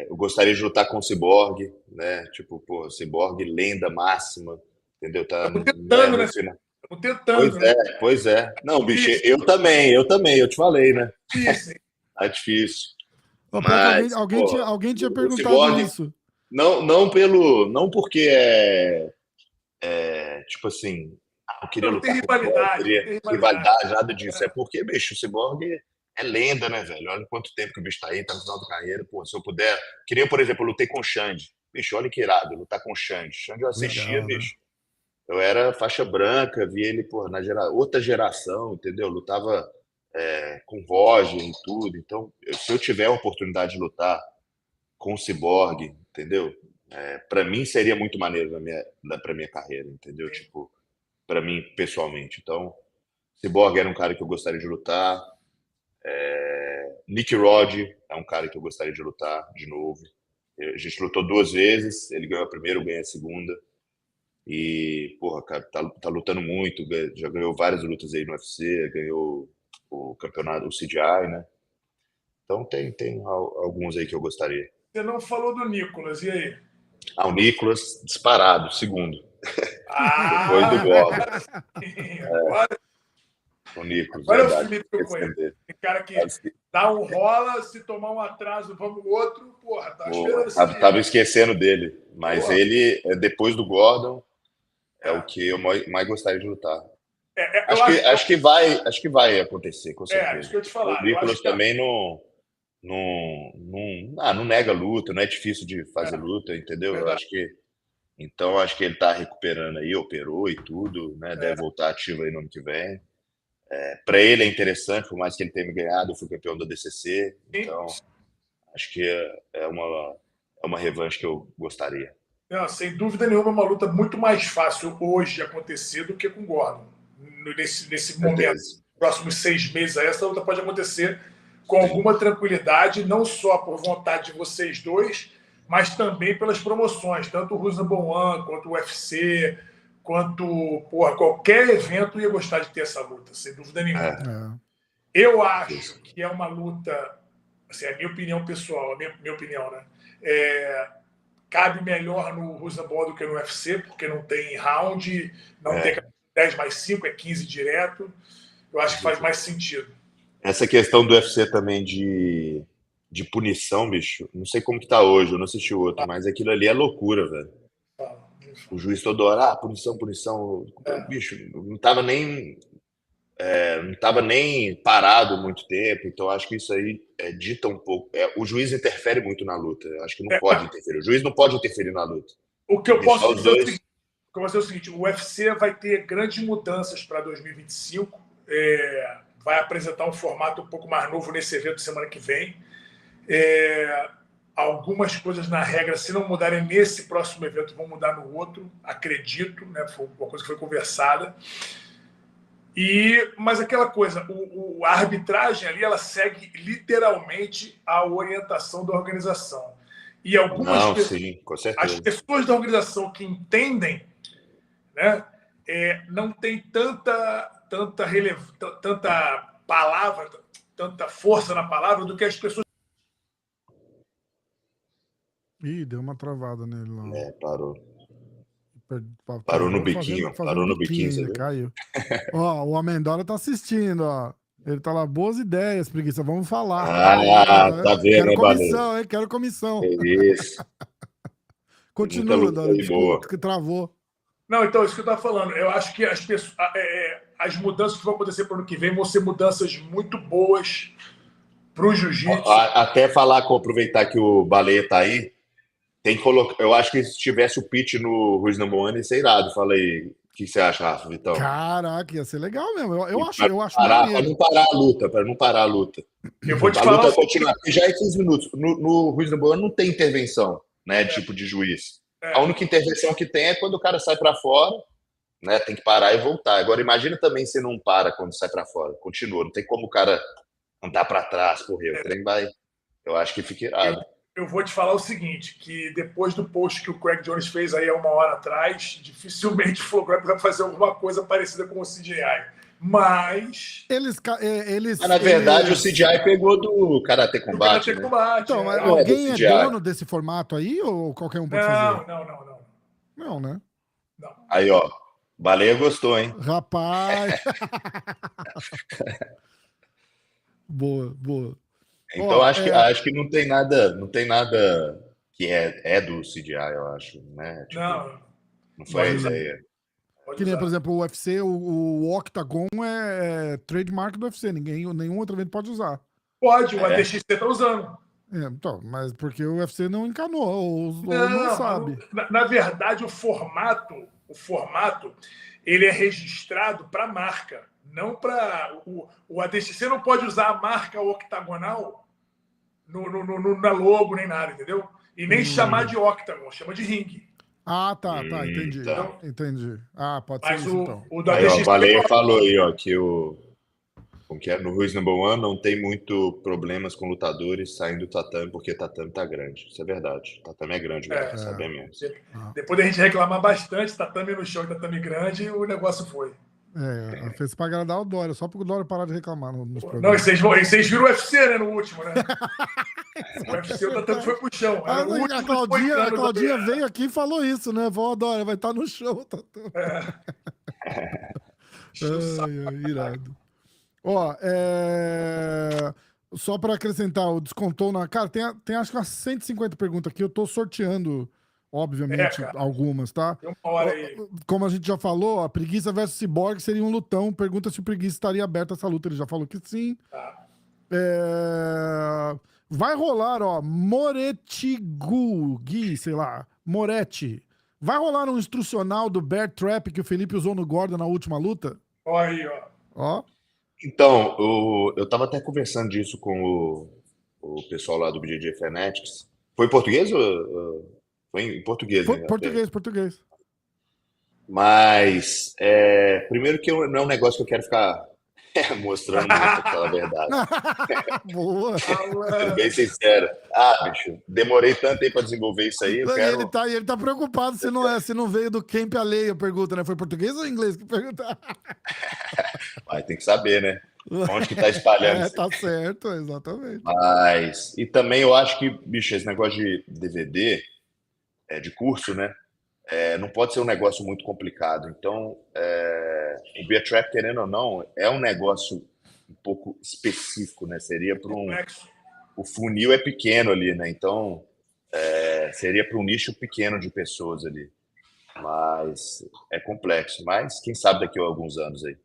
Eu gostaria de lutar com o Cyborg, né? Tipo, pô, Cyborg, lenda máxima, entendeu? Tá tentando, né? Final. Tentando, pois é. Não, bicho, eu também, eu te falei, né? Difícil. Tá difícil. Pô, Mas, alguém tinha perguntado Cyborg, isso. Não porque tipo assim, eu queria lutar com o Cyborg, queria rivalidade, nada disso. É porque, bicho, o Cyborg é lenda, né, velho? Olha quanto tempo que o bicho tá aí, tá no final da carreira. Pô, se eu puder. Queria, por exemplo, eu lutei com o Xande. Bicho, olha que irado, lutar com o Xande. Xande eu assistia, Legal, bicho. Né? Eu era faixa branca, vi ele, pô, outra geração, entendeu? Lutava com Roger e tudo. Então, se eu tiver a oportunidade de lutar com o Cyborg, entendeu? Para mim seria muito maneiro para minha carreira, entendeu? Tipo, para mim pessoalmente. Então, Cyborg era um cara que eu gostaria de lutar. Nick Rod é um cara que eu gostaria de lutar de novo. A gente lutou 2 vezes, ele ganhou a primeira, eu ganhei a segunda. E, porra, cara, tá lutando muito, já ganhou várias lutas aí no UFC, ganhou o campeonato, o CGI, né? Então tem alguns aí que eu gostaria. Você não falou do Nicolas, e aí? O Nicolas, disparado, segundo. Depois do Gordon. Agora, O Nicolas, agora verdade. é o Felipe que eu conheço. Tem cara que dá um rola, se tomar um atraso, vamos o outro, porra, tá esperando. Tava esquecendo dele. Mas ele, depois do Gordon, é o que eu mais gostaria de lutar. Acho que vai acontecer, com certeza. Acho que eu te falar. O Nicolas também não nega luta, não é difícil de fazer luta, entendeu? Eu acho que acho que ele tá recuperando aí, operou e tudo, né? Deve voltar ativo aí no ano que vem. Para ele é interessante, por mais que ele tenha me ganhado, eu fui campeão da DCC, então acho que é uma revanche que eu gostaria. Não, sem dúvida nenhuma, é uma luta muito mais fácil hoje acontecer do que com o Gordon. Nesse momento, nos próximos 6 meses, essa luta pode acontecer com alguma tranquilidade, não só por vontade de vocês dois, mas também pelas promoções, tanto o Reasonable One, quanto o UFC, quanto qualquer evento ia gostar de ter essa luta, sem dúvida nenhuma. Eu acho que é uma luta, assim, é a minha opinião pessoal, a minha opinião, né? Cabe melhor no Reasonable do que no UFC, porque não tem round, não tem 10 mais 5, é 15 direto. Eu acho que faz mais sentido. Essa questão do UFC também de punição, bicho, não sei como que tá hoje, eu não assisti o outro, mas aquilo ali é loucura, velho. O juiz toda hora, punição. Bicho, não tava nem parado muito tempo, então acho que isso aí dita um pouco. O juiz interfere muito na luta, eu acho que não pode interferir. O juiz não pode interferir na luta. O que eu posso dizer é o seguinte, o UFC vai ter grandes mudanças para 2025, vai apresentar um formato um pouco mais novo nesse evento semana que vem. Algumas coisas na regra, se não mudarem nesse próximo evento, vão mudar no outro, acredito, né? Foi uma coisa que foi conversada. Mas aquela coisa, a arbitragem ali, ela segue literalmente a orientação da organização. E algumas pessoas, sim, com certeza. as pessoas da organização que entendem, né, não tem tanta palavra, tanta força na palavra do que as pessoas. Ih, deu uma travada nele lá. Parou. Parou no biquinho. Parou no biquinho, ainda, caiu. Ó, o Amendola tá assistindo, ó. Ele tá lá, boas ideias, preguiça, vamos falar. Tá vendo, quero comissão, hein? Quero comissão. Isso. Continua, Dora, desculpa, que travou. Não, então, isso que eu tava falando. Eu acho que as mudanças que vão acontecer para o ano que vem vão ser mudanças muito boas pro jiu-jitsu. Até aproveitar que o Baleia tá aí, tem que colocar. Eu acho que se tivesse o pitch no Reasonable One, ia ser irado. Fala aí. O que você acha, Rafa, Vitão? Caraca, ia ser legal mesmo. Eu acho para não parar a luta. Eu vou te falar. Continuar, porque já é 15 minutos. No Reasonable One não tem intervenção, né? Tipo de juiz. A única intervenção que tem é quando o cara sai para fora, né? Tem que parar e voltar. Agora, imagina também se não para quando sai para fora. Continua. Não tem como o cara andar para trás, correr. O trem vai. Eu acho que fica irado. Eu vou te falar o seguinte, que depois do post que o Craig Jones fez aí há 1 hora atrás, dificilmente o Flow Grappling vai fazer alguma coisa parecida com o CGI. Mas na verdade, o CGI pegou do Karate Combate. Do Karate Combate. Então, alguém é dono desse formato aí ou qualquer um pode fazer? Não. Não, né? Não. Aí, ó. Baleia gostou, hein? Rapaz. Boa. Então, acho que não tem nada que é do CGI, eu acho, né? Tipo, não foi a ideia. Que nem, por exemplo, o UFC, o Octagon é trademark do UFC, nenhum outro evento pode usar. Pode, o ADXT tá usando. Então, mas porque o UFC não encanou, ou não sabe. Na verdade, o formato, ele é registrado para marca, não para... O ADXT não pode usar a marca octagonal na logo, nem nada, entendeu? E nem chamar de octagon, chama de ring. Ah, tá, entendi. Tá. Entendi. Ah, pode ser isso, então. O do Aí, ó, ADXT... o Baleia falou aí, ó, que como que é? No Reasonable One não tem muito problemas com lutadores saindo do tatame, porque tatame tá grande. Isso é verdade. Tatame é grande mesmo, saber mesmo. Depois da gente reclamar bastante, tatame no chão e tatame grande, o negócio foi. Fez pra agradar o Dória, só pro Dória parar de reclamar nos programas. Não, e vocês viram o UFC, né, no último, né? O UFC, o tatame foi pro chão. A Claudinha veio aqui e falou isso, né? Falou, Dória, vai estar no chão o tatame. Irado. Ó, só para acrescentar, o descontou na... Cara, tem acho que umas 150 perguntas aqui, eu tô sorteando, obviamente, algumas, tá? Tem 1 hora aí. Como a gente já falou, a Preguiça versus Cyborg seria um lutão. Pergunta se o Preguiça estaria aberto a essa luta. Ele já falou que sim. Tá. Vai rolar, ó, Gui, sei lá, Moretti. Vai rolar um instrucional do Bear Trap que o Felipe usou no Gordon na última luta? Olha aí, ó. Então, eu tava até conversando disso com o pessoal lá do BJJ Fanatics. Foi em português ou... Foi em português, né? Português. Mas, primeiro que não é um negócio que eu quero ficar mostrando muito, pra falar a verdade. Boa. Sendo bem sincero. Bicho, demorei tanto tempo pra desenvolver isso aí. Ele tá preocupado se não veio do Camp Alheio, pergunta, né? Foi português ou inglês que pergunta? Mas tem que saber, né? Onde que tá espalhando isso? Tá certo, exatamente. Mas, e também eu acho que, bicho, esse negócio de DVD, de curso, né? Não pode ser um negócio muito complicado. Então, o Bear Trap, querendo ou não, é um negócio um pouco específico, né? Seria para o funil é pequeno ali, né? Então, seria para um nicho pequeno de pessoas ali. Mas é complexo. Mas quem sabe daqui a alguns anos aí.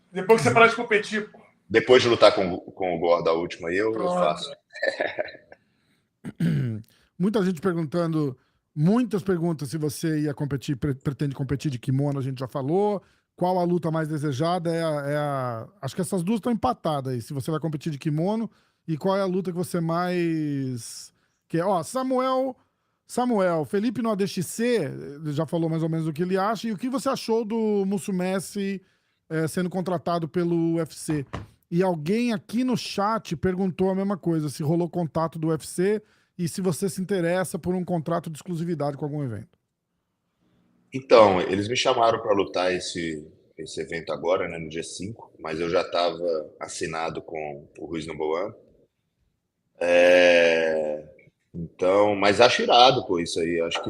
Depois que você parar de competir, pô. Depois de lutar com o Gore da última aí, eu faço. Muita gente perguntando, muitas perguntas se você ia competir, pretende competir de kimono, a gente já falou. Qual a luta mais desejada? Acho que essas duas estão empatadas aí. Se você vai competir de kimono e qual é a luta que você mais quer. Ó, Samuel, Felipe no ADXC, já falou mais ou menos o que ele acha. E o que você achou do Musumeci sendo contratado pelo UFC? E alguém aqui no chat perguntou a mesma coisa, se rolou contato do UFC e se você se interessa por um contrato de exclusividade com algum evento. Então, eles me chamaram para lutar esse evento agora, né, no dia 5, mas eu já estava assinado com o Reasonable One. Então, mas acho irado, pô, isso aí. Acho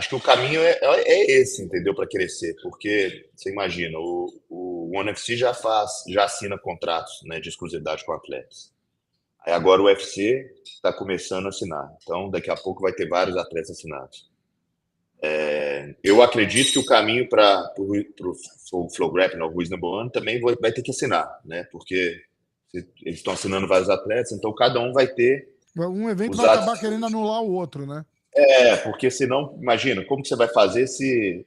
que o caminho é esse, entendeu? Para crescer, porque você imagina, o ONE FC já assina contratos, né, de exclusividade com atletas. Aí agora o UFC está começando a assinar. Então, daqui a pouco vai ter vários atletas assinados. Eu acredito que o caminho para o Flow Grappling, o Reasonable One, também vai ter que assinar, né? Porque eles estão assinando vários atletas, então cada um vai ter... Um evento vai acabar querendo anular o outro, né? Porque senão, imagina, como que você vai fazer se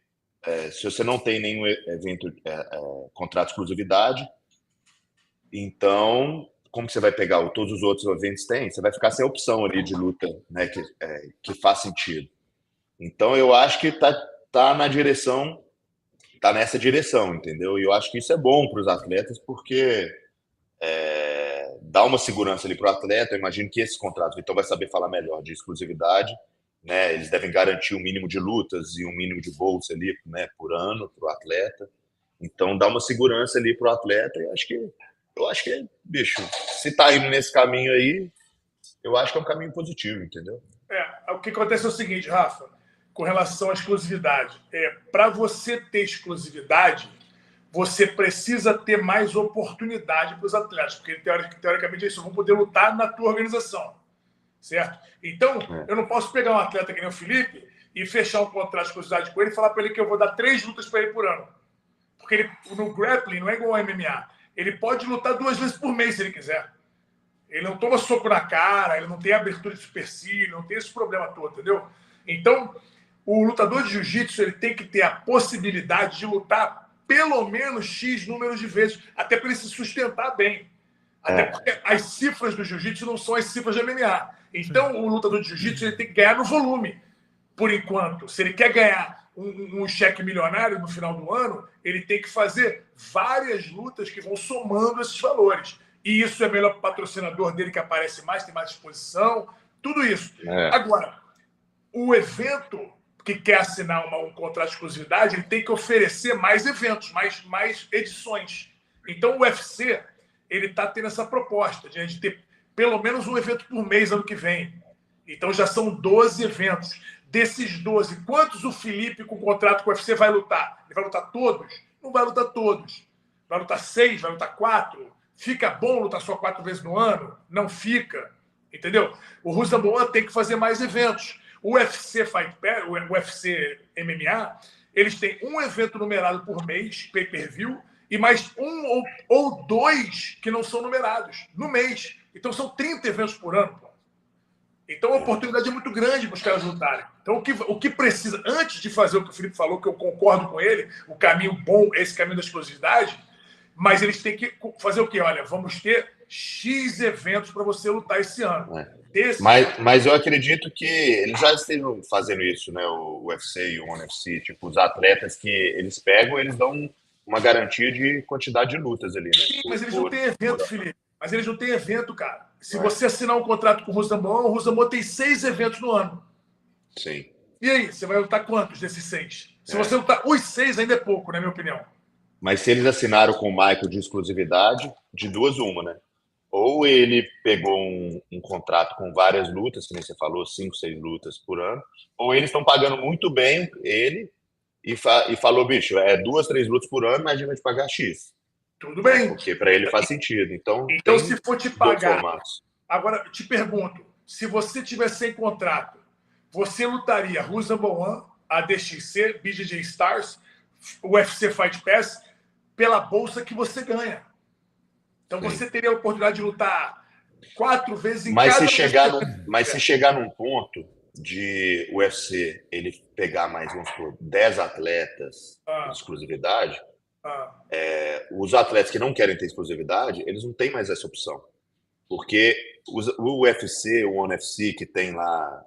você não tem nenhum evento, contrato de exclusividade? Então, como que você vai pegar todos os outros eventos tem? Você vai ficar sem opção ali de luta, né, que faz sentido. Então, eu acho que tá nessa direção, entendeu? E eu acho que isso é bom para os atletas, porque dá uma segurança ali para o atleta. Eu imagino que esses contratos, então vai saber falar melhor de exclusividade, né? Eles devem garantir um mínimo de lutas e um mínimo de bolsa ali, né, por ano para o atleta. Então dá uma segurança ali para o atleta. E eu acho que, bicho, se tá indo nesse caminho aí, eu acho que é um caminho positivo, entendeu? O que acontece é o seguinte, Rafa, com relação à exclusividade. Para você ter exclusividade, você precisa ter mais oportunidade para os atletas, porque teoricamente eles só vão poder lutar na tua organização, certo? Então, eu não posso pegar um atleta que nem o Felipe e fechar um contrato de exclusividade com ele e falar para ele que eu vou dar 3 lutas para ele por ano. Porque ele, no grappling não é igual ao MMA. Ele pode lutar 2 vezes por mês se ele quiser. Ele não toma soco na cara, ele não tem abertura de supercílio, não tem esse problema todo, entendeu? Então, o lutador de jiu-jitsu ele tem que ter a possibilidade de lutar pelo menos X números de vezes, até para ele se sustentar bem. Até porque as cifras do jiu-jitsu não são as cifras do MMA. Então, o lutador de jiu-jitsu ele tem que ganhar no volume, por enquanto. Se ele quer ganhar um cheque milionário no final do ano, ele tem que fazer várias lutas que vão somando esses valores. E isso é melhor para o patrocinador dele, que aparece mais, tem mais exposição, tudo isso. Agora, o evento que quer assinar um contrato de exclusividade, ele tem que oferecer mais eventos, mais edições. Então, o UFC ele está tendo essa proposta de ter pelo menos um evento por mês ano que vem. Então, já são 12 eventos. Desses 12, quantos o Felipe, com contrato com o UFC, vai lutar? Ele vai lutar todos? Não vai lutar todos. Vai lutar 6, vai lutar 4. Fica bom lutar só 4 vezes no ano? Não fica. Entendeu? O Rosenbaum tem que fazer mais eventos. O UFC Fight Pass, o UFC MMA, eles têm um evento numerado por mês, pay-per-view, e mais um ou 2 que não são numerados no mês. Então são 30 eventos por ano. Pô. Então a oportunidade é muito grande para os caras lutarem. Então o que precisa, antes de fazer o que o Felipe falou, que eu concordo com ele, o caminho bom é esse caminho da exclusividade, mas eles têm que fazer o quê? Olha, vamos ter X eventos para você lutar esse ano. Mas eu acredito que eles já estejam fazendo isso, né? O UFC e o ONE FC, tipo, os atletas que eles pegam, eles dão uma garantia de quantidade de lutas ali, né? Sim, mas eles não têm evento, Felipe. Mas eles não têm evento, cara. Se você assinar um contrato com o Rosenbaum tem 6 eventos no ano. Sim. E aí, você vai lutar quantos desses 6? Se você lutar os 6, ainda é pouco, na minha opinião. Mas se eles assinaram com o Michael de exclusividade, de 2 uma, né? Ou ele pegou um contrato com várias lutas, que nem você falou, 5, 6 lutas por ano, ou eles estão pagando muito bem ele e falou, bicho, 2, 3 lutas por ano, mas a gente vai te pagar X. Tudo bem. Porque para ele faz sentido. Então se for te pagar... Agora, te pergunto, se você tiver sem contrato, você lutaria Rosenbaum, ADXC, BJJ Stars, UFC Fight Pass, pela bolsa que você ganha. Então você teria a oportunidade de lutar 4 vezes em cada... Mas se chegar num ponto de UFC ele pegar mais, vamos supor, 10 atletas de exclusividade, os atletas que não querem ter exclusividade, eles não têm mais essa opção. Porque o UFC, o ONE FC, que tem lá,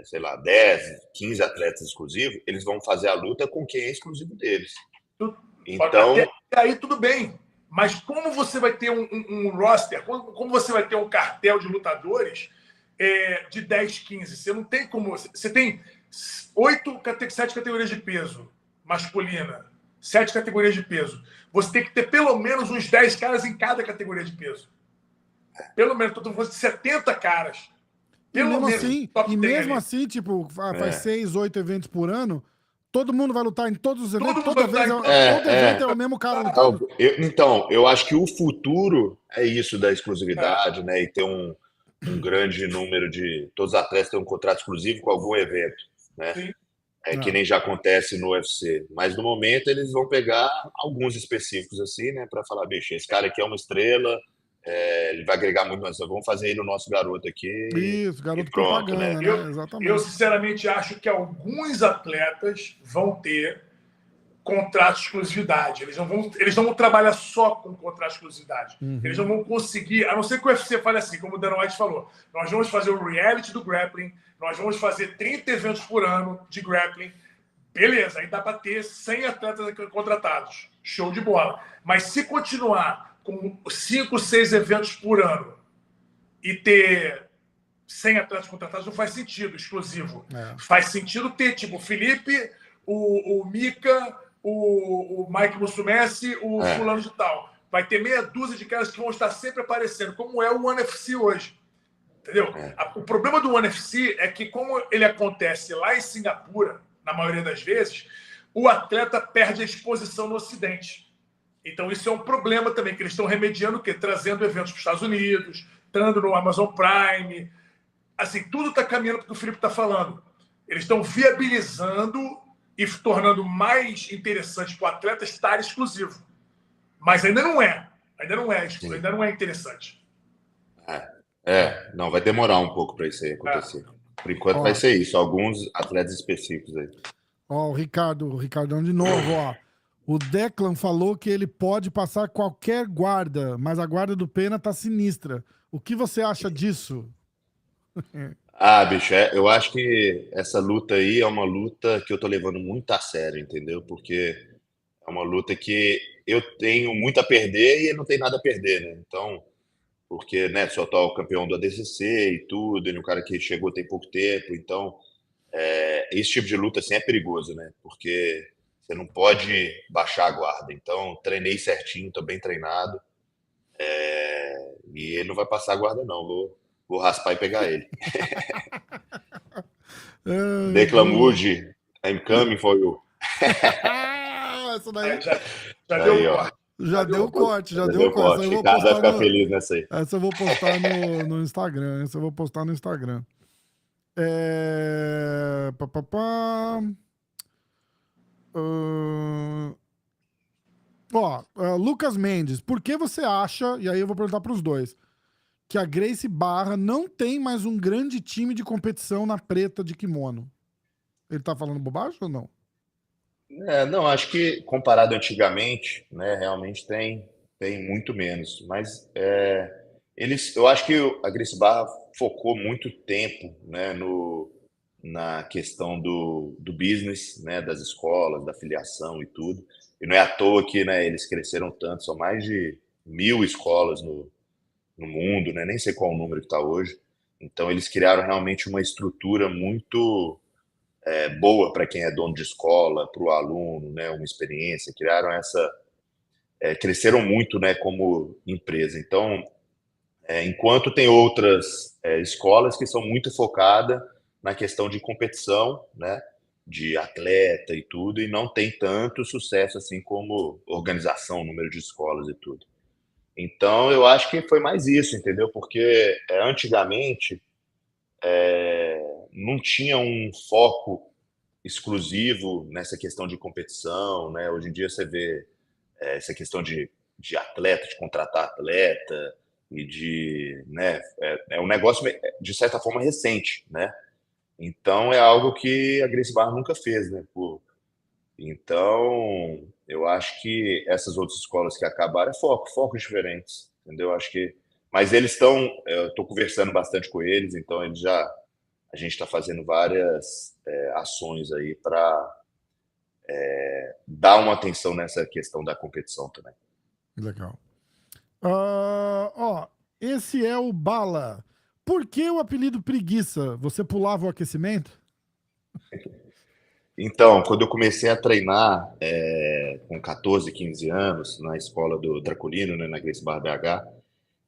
sei lá, 10, 15 atletas exclusivos, eles vão fazer a luta com quem é exclusivo deles. Então... Até aí tudo bem. Mas como você vai ter um roster, como você vai ter um cartel de lutadores de 10, 15? Você não tem como... Você tem 7 categorias de peso masculina, 7 categorias de peso. Você tem que ter pelo menos uns 10 caras em cada categoria de peso. Pelo menos, estou falando de 70 caras. Pelo menos. E mesmo assim, tipo, faz 6, 8 eventos por ano, todo mundo vai lutar em todos os eventos? Todo evento é o mesmo cara lutando? Então, eu acho que o futuro é isso da exclusividade, né? E ter um grande número de... Todos os atletas têm um contrato exclusivo com algum evento, né? Sim. Que nem já acontece no UFC. Mas no momento eles vão pegar alguns específicos assim, né? Para falar, bicho, esse cara aqui é uma estrela, ele vai agregar muito, nós vamos fazer ele o nosso garoto aqui. Isso, garoto pronto, propaganda, né? Exatamente. Eu sinceramente acho que alguns atletas vão ter contrato de exclusividade. Eles não vão trabalhar só com contrato de exclusividade. Eles não vão conseguir, a não ser que o UFC fale assim, como o Dana White falou, nós vamos fazer o reality do grappling, nós vamos fazer 30 eventos por ano de grappling. Beleza, aí dá para ter 100 atletas contratados. Show de bola. Mas se continuar com 5, 6 eventos por ano, e ter 100 atletas contratados não faz sentido, exclusivo. Faz sentido ter, tipo, o Felipe, o Mika, o Mike Mussumessi, o fulano de tal. Vai ter meia dúzia de caras que vão estar sempre aparecendo, como é o One FC hoje. Entendeu? O problema do One FC é que, como ele acontece lá em Singapura, na maioria das vezes, o atleta perde a exposição no Ocidente. Então, isso é um problema também, que eles estão remediando o quê? Trazendo eventos para os Estados Unidos, estando no Amazon Prime. Assim, tudo está caminhando para o que o Felipe está falando. Eles estão viabilizando e tornando mais interessante para o atleta estar exclusivo. Mas ainda não é. Ainda não é interessante. Não, vai demorar um pouco para isso aí acontecer. Por enquanto vai ser isso, alguns atletas específicos aí. O Ricardão de novo, ó. O Declan falou que ele pode passar qualquer guarda, mas a guarda do Pena tá sinistra. O que você acha disso? Bicho, eu acho que essa luta aí é uma luta que eu tô levando muito a sério, entendeu? Porque é uma luta que eu tenho muito a perder e ele não tem nada a perder, né? Então, porque, né, só tá o campeão do ADCC e tudo, ele é um cara que chegou tem pouco tempo, então esse tipo de luta assim é perigoso, né? Porque você não pode baixar a guarda. Então, treinei certinho, tô bem treinado, e ele não vai passar a guarda não, vou raspar e pegar ele. Declan Moody, I'm coming for you. Essa daí... Já deu o corte. Já deu o corte. Ricardo vai ficar feliz nessa aí. Essa eu vou postar no Instagram. Lucas Mendes, por que você acha, e aí eu vou perguntar para os dois, que a Gracie Barra não tem mais um grande time de competição na preta de kimono? Ele tá falando bobagem ou não? Não, acho que comparado antigamente, né, realmente tem muito menos. Mas eu acho que a Gracie Barra focou muito tempo, né, na questão do business, né, das escolas, da filiação e tudo. E não é à toa que, né, eles cresceram tanto, são mais de 1.000 escolas no mundo, né, nem sei qual o número que está hoje. Então, eles criaram realmente uma estrutura muito boa para quem é dono de escola, para o aluno, né, uma experiência. Criaram cresceram muito, né, como empresa. Então, enquanto tem outras escolas que são muito focadas na questão de competição, né, de atleta e tudo, e não tem tanto sucesso assim como organização, número de escolas e tudo. Então, eu acho que foi mais isso, entendeu? Porque antigamente não tinha um foco exclusivo nessa questão de competição, né? Hoje em dia você vê essa questão de atleta, de contratar atleta e de, né? É um negócio de certa forma recente, né? Então é algo que a Gracie Barra nunca fez, né? Então eu acho que essas outras escolas que acabaram focos diferentes, entendeu? Acho que, mas eles estão, eu estou conversando bastante com eles, então a gente está fazendo várias ações aí para dar uma atenção nessa questão da competição também. Legal. Esse é o Bala. Por que o apelido Preguiça? Você pulava o aquecimento? Então, quando eu comecei a treinar com 14, 15 anos, na escola do Draculino, né, na Gracie Barra BH,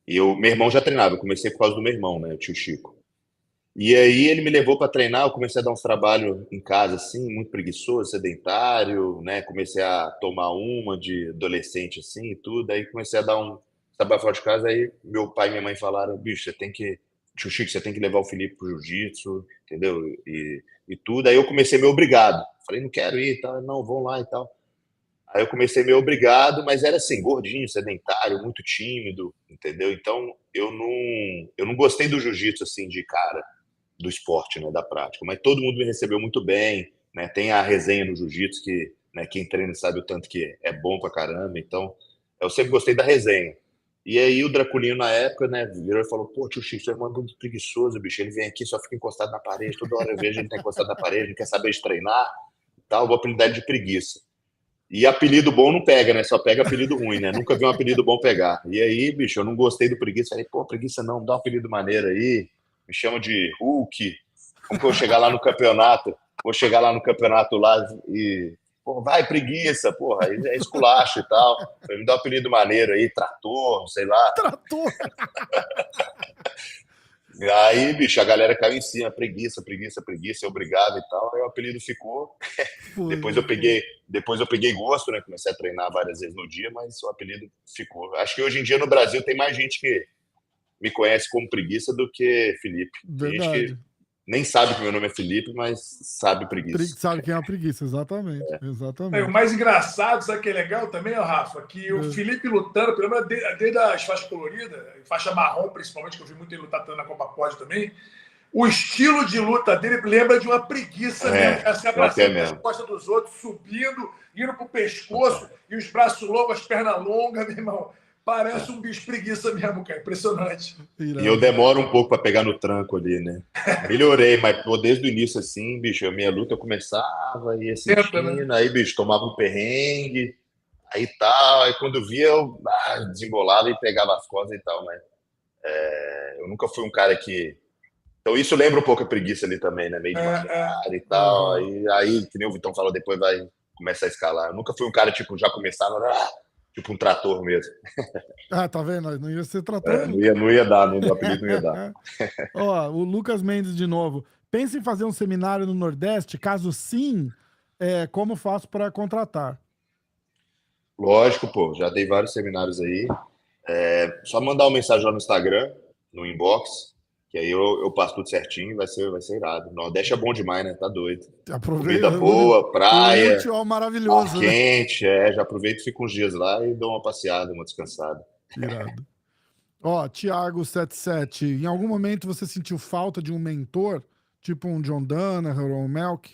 meu irmão já treinava, eu comecei por causa do meu irmão, né, o tio Chico. E aí ele me levou para treinar, eu comecei a dar uns trabalhos em casa, assim, muito preguiçoso, sedentário, né, comecei a tomar uma de adolescente, assim, e tudo, aí comecei a dar um trabalho fora de casa, aí meu pai e minha mãe falaram, bicho, tio Chico, você tem que levar o Felipe pro jiu-jitsu, entendeu? E tudo. Aí eu comecei meio obrigado. Falei, não quero ir, tá? Não, vão lá e tal. Aí eu comecei meio obrigado, mas era assim, gordinho, sedentário, muito tímido, entendeu? Então eu não gostei do jiu-jitsu assim de cara, do esporte, né, da prática. Mas todo mundo me recebeu muito bem, né? Tem a resenha no jiu-jitsu que, né, quem treina sabe o tanto que é bom pra caramba. Então eu sempre gostei da resenha. E aí o Draculino, na época, né, virou e falou, pô, tio Chico, você é muito preguiçoso, bicho, ele vem aqui, só fica encostado na parede, toda hora eu vejo ele tá encostado na parede, não quer saber de treinar, tal, vou apelidar ele de preguiça. E apelido bom não pega, né? Só pega apelido ruim, né? Nunca vi um apelido bom pegar. E aí, bicho, eu não gostei do Preguiça. Falei, pô, Preguiça não, dá um apelido maneiro aí. Me chama de Hulk. Como que eu vou chegar lá no campeonato? Vou chegar lá no campeonato lá e... Pô, vai, Preguiça, porra, aí é esculacho e tal. Me dá um apelido maneiro aí, Trator, sei lá. Trator! E aí, bicho, a galera caiu em cima, preguiça, preguiça, preguiça, obrigado e tal. Aí o apelido ficou. Depois eu peguei gosto, né? Comecei a treinar várias vezes no dia, mas o apelido ficou. Acho que hoje em dia no Brasil tem mais gente que me conhece como Preguiça do que Felipe. Tem gente Verdade. que nem sabe que meu nome é Felipe, mas sabe Preguiça. Sabe quem é a preguiça, exatamente. Exatamente. O mais engraçado, sabe o que é legal também, Rafa? Que o Felipe lutando, pelo menos desde as faixas coloridas, faixa marrom principalmente, que eu vi muito ele lutar na Copa Pod também, o estilo de luta dele lembra de uma preguiça mesmo, se abraçando nas costas dos outros, subindo, indo pro pescoço, e os braços longos, as pernas longas, meu irmão. Parece um bicho preguiça mesmo, cara. Impressionante. E eu demoro um pouco para pegar no tranco ali, né? Melhorei, mas pô, desde o início, assim, bicho, a minha luta eu começava, ia sentindo, né? Aí, bicho, tomava um perrengue, aí tal, aí quando via eu desembolava e pegava as costas e tal, mas eu nunca fui um cara que... Então isso lembra um pouco a preguiça ali também, né? Meio devagar e tal, aí, que nem o Vitão falou, depois vai começar a escalar. Eu nunca fui um cara, tipo, já começava... Tipo um trator mesmo. Tá vendo? Não ia ser trator. Não ia dar, o apelido não ia dar. Ó, o Lucas Mendes de novo. Pensa em fazer um seminário no Nordeste? Caso sim, como faço para contratar? Lógico, pô. Já dei vários seminários aí. Só mandar uma mensagem lá no Instagram, no inbox, que aí eu passo tudo certinho, vai ser irado. Nordeste é bom demais, né? Tá doido. Comida boa, praia, maravilhoso, ar quente, já aproveito e fico uns dias lá e dou uma passeada, uma descansada. Irado. Ó, Thiago77, em algum momento você sentiu falta de um mentor, tipo um John Danaher ou um Melk?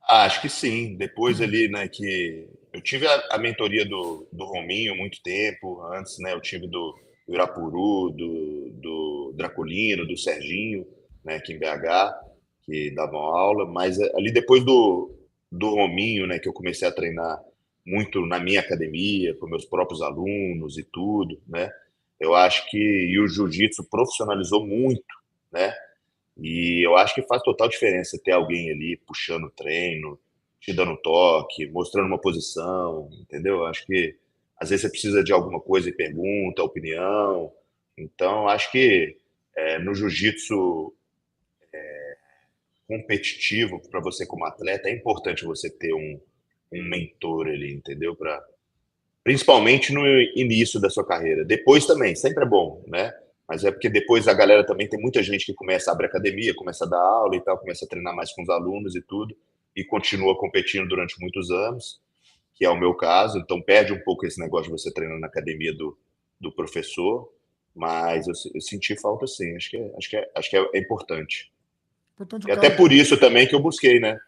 Acho que sim. Depois ali, né, que eu tive a mentoria do Rominho muito tempo, antes, né, eu tive do Irapuru, do Draculino, do Serginho, né, aqui em BH, que davam aula, mas ali depois do Rominho, né, que eu comecei a treinar muito na minha academia, com meus próprios alunos e tudo, né, eu acho que e o jiu-jitsu profissionalizou muito, né, e eu acho que faz total diferença ter alguém ali puxando o treino, te dando toque, mostrando uma posição, entendeu? Eu acho que às vezes você precisa de alguma coisa e pergunta, opinião. Então, acho que no jiu-jitsu competitivo, para você como atleta, é importante você ter um mentor ali, entendeu? Principalmente no início da sua carreira. Depois também, sempre é bom, né? Mas é porque depois a galera também tem muita gente que começa a abrir academia, começa a dar aula e tal, começa a treinar mais com os alunos e tudo, e continua competindo durante muitos anos, que é o meu caso. Então perde um pouco esse negócio de você treinar na academia do professor, mas eu senti falta sim. Acho que é importante. E até por isso também que eu busquei, né?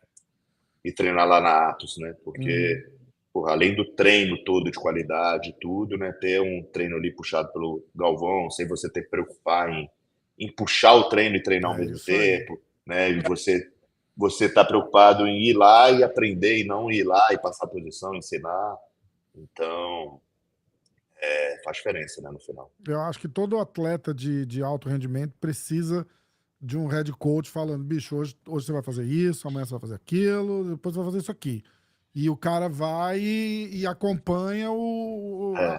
E treinar lá na Atos, né? Porque porra, além do treino todo de qualidade, tudo, né? Ter um treino ali puxado pelo Galvão, sem você ter que preocupar em puxar o treino e treinar ao mesmo tempo, né? E você tá preocupado em ir lá e aprender e não ir lá e passar a posição, ensinar. Então, faz diferença, né, no final. Eu acho que todo atleta de alto rendimento precisa de um head coach falando, bicho, hoje você vai fazer isso, amanhã você vai fazer aquilo, depois você vai fazer isso aqui. E o cara vai e acompanha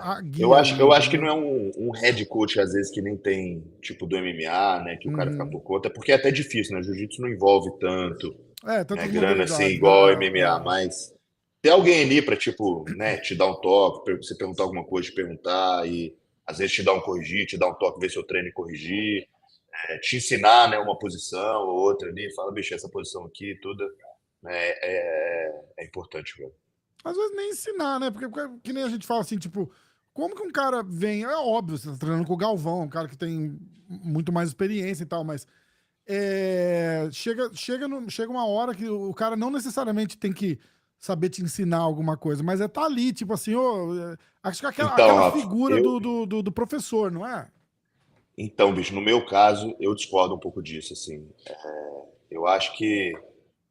a guia. Eu acho que não é um head coach, às vezes, que nem tem, tipo, do MMA, né? Que o cara fica por conta, porque é até difícil, né? Jiu-jitsu não envolve tanto grana assim, igual o MMA, mas ter alguém ali pra, tipo, né, te dar um toque, você perguntar alguma coisa, te perguntar, e às vezes te dar um corrigir, te dar um toque, ver seu treino e corrigir, te ensinar, né, uma posição ou outra ali, fala, bicho, essa posição aqui, tudo, né, é importante, velho. Às vezes nem ensinar, né? Porque que nem a gente fala assim, tipo, como que um cara vem. É óbvio, você tá treinando com o Galvão, um cara que tem muito mais experiência e tal, mas chega uma hora que o cara não necessariamente tem que saber te ensinar alguma coisa, mas tá ali, tipo assim, acho que aquela figura do professor, não é? Então, bicho, no meu caso, eu discordo um pouco disso, assim. Eu acho que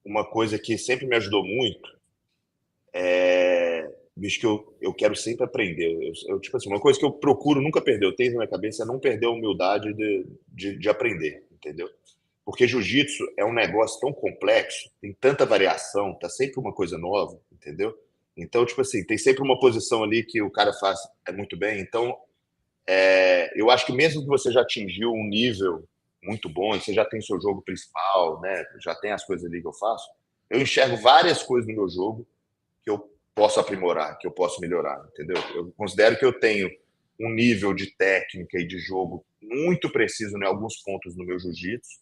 uma coisa que sempre me ajudou muito Bicho, que eu quero sempre aprender. Tipo assim, uma coisa que eu procuro nunca perder, eu tenho na minha cabeça, é não perder a humildade de aprender, entendeu? Porque jiu-jitsu é um negócio tão complexo, tem tanta variação, tá sempre uma coisa nova, entendeu? Então, tipo assim, tem sempre uma posição ali que o cara faz muito bem. Então, eu acho que mesmo que você já atingiu um nível muito bom, você já tem seu jogo principal, né? Já tem as coisas ali que eu faço, eu enxergo várias coisas no meu jogo que eu posso aprimorar, que eu posso melhorar, entendeu? Eu considero que eu tenho um nível de técnica e de jogo muito preciso em alguns pontos no meu jiu-jitsu,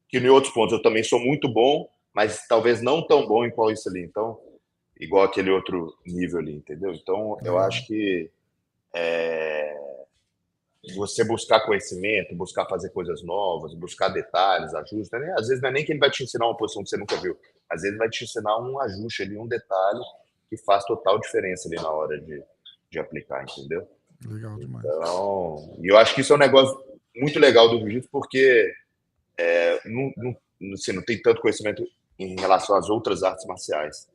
que em outros pontos eu também sou muito bom, mas talvez não tão bom em qual isso ali. Então, igual aquele outro nível ali, entendeu? Então, eu Legal. acho que você buscar conhecimento, buscar fazer coisas novas, buscar detalhes, ajustes, né? Às vezes não é nem que ele vai te ensinar uma posição que você nunca viu, às vezes vai te ensinar um ajuste ali, um detalhe que faz total diferença ali na hora de aplicar, entendeu? Legal demais. Então, e eu acho que isso é um negócio muito legal do jiu-jitsu, porque não tem tanto conhecimento em relação às outras artes marciais,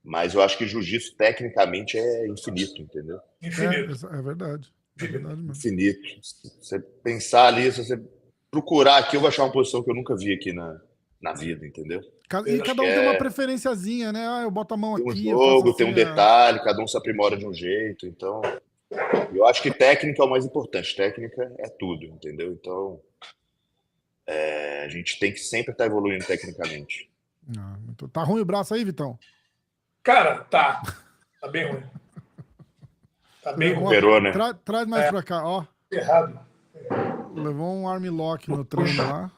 mas eu acho que jiu-jitsu tecnicamente é infinito, entendeu? Infinito. É verdade. É verdade mesmo. Infinito. Se você pensar ali, se você procurar aqui, eu vou achar uma posição que eu nunca vi aqui na vida, entendeu? E Acho cada que um tem uma preferenciazinha, né? Ah, eu boto a mão tem um aqui, eu faço jogo, tem assim. um detalhe, cada um se aprimora de um jeito, então eu acho que técnica é o mais importante, técnica é tudo, entendeu? Então a gente tem que sempre estar evoluindo tecnicamente. Tá ruim o braço aí, Vitão? Cara, tá. Tá bem ruim. Tá bem ruim. Recuperou, né? Traz mais pra cá, ó. Errado. Levou um armlock no treino lá.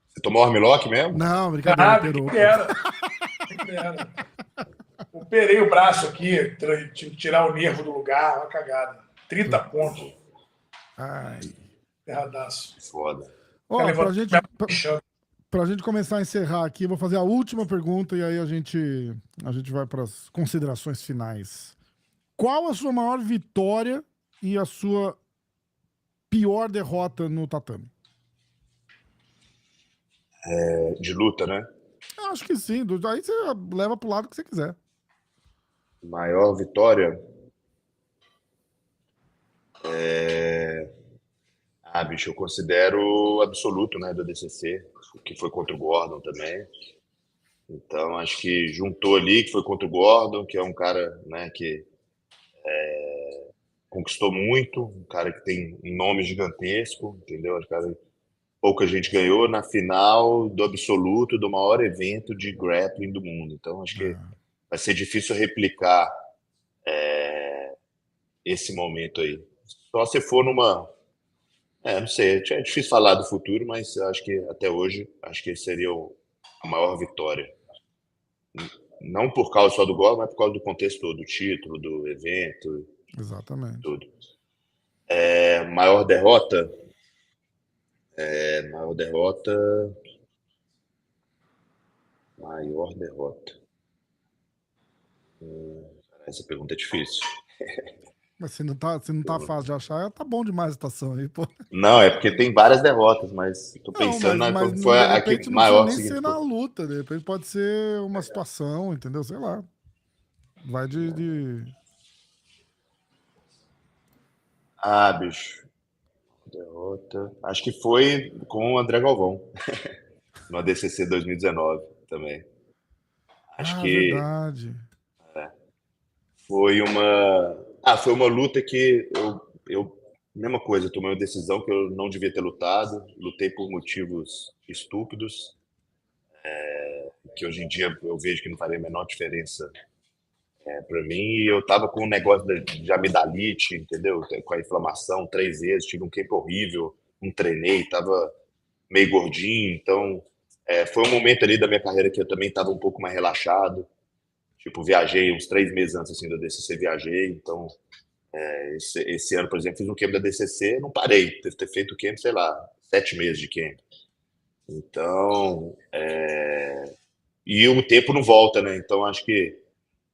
Você tomou armlock mesmo? Não, brincadeira, Nada, operou. que dera. Que dera. Operei o braço aqui, tive que tirar o nervo do lugar, uma cagada. 30 pontos. Ai. Erradaço. Foda. Ó, pra gente começar a encerrar aqui, eu vou fazer a última pergunta e aí a gente vai para as considerações finais. Qual a sua maior vitória e a sua pior derrota no tatame? De luta, né? Eu acho que sim. Aí você leva pro lado que você quiser. Maior vitória. Bicho, eu considero absoluto, né, do DCC, que foi contra o Gordon também. Então, acho que juntou ali, que foi contra o Gordon, que é um cara, né, que conquistou muito, um cara que tem um nome gigantesco, entendeu? Pouca gente ganhou na final do absoluto, do maior evento de grappling do mundo. Então, acho que vai ser difícil replicar esse momento aí. Só se for numa... não sei, é difícil falar do futuro, mas acho que até hoje, acho que esse seria a maior vitória. Não por causa só do gol, mas por causa do contexto todo, do título, do evento, Exatamente. tudo. Maior derrota? Maior derrota... Maior derrota. Essa pergunta é difícil. Mas se não tá fácil de achar, tá bom demais a situação aí, pô. Não, é porque tem várias derrotas, mas tô Não, pensando na mas qual foi de a que repente não precisa maior nem que ser na significou. luta, de repente pode ser uma situação, entendeu? Sei lá. Vai de... Bicho. Derrota. Acho que foi com o André Galvão. No ADCC 2019 também. Acho que verdade. foi uma luta que mesma coisa, tomei uma decisão que eu não devia ter lutado, lutei por motivos estúpidos, que hoje em dia eu vejo que não faria a menor diferença para mim, e eu tava com um negócio de amidalite, entendeu? Com a inflamação 3 vezes, tive um queipo horrível, não treinei, tava meio gordinho, então foi um momento ali da minha carreira que eu também tava um pouco mais relaxado, tipo, viajei uns 3 meses antes assim, da DCC, viajei, então esse ano, por exemplo, fiz um camp da DCC, não parei, deve ter feito o camp, sei lá, 7 meses de camp. Então, e o tempo não volta, né? Então, acho que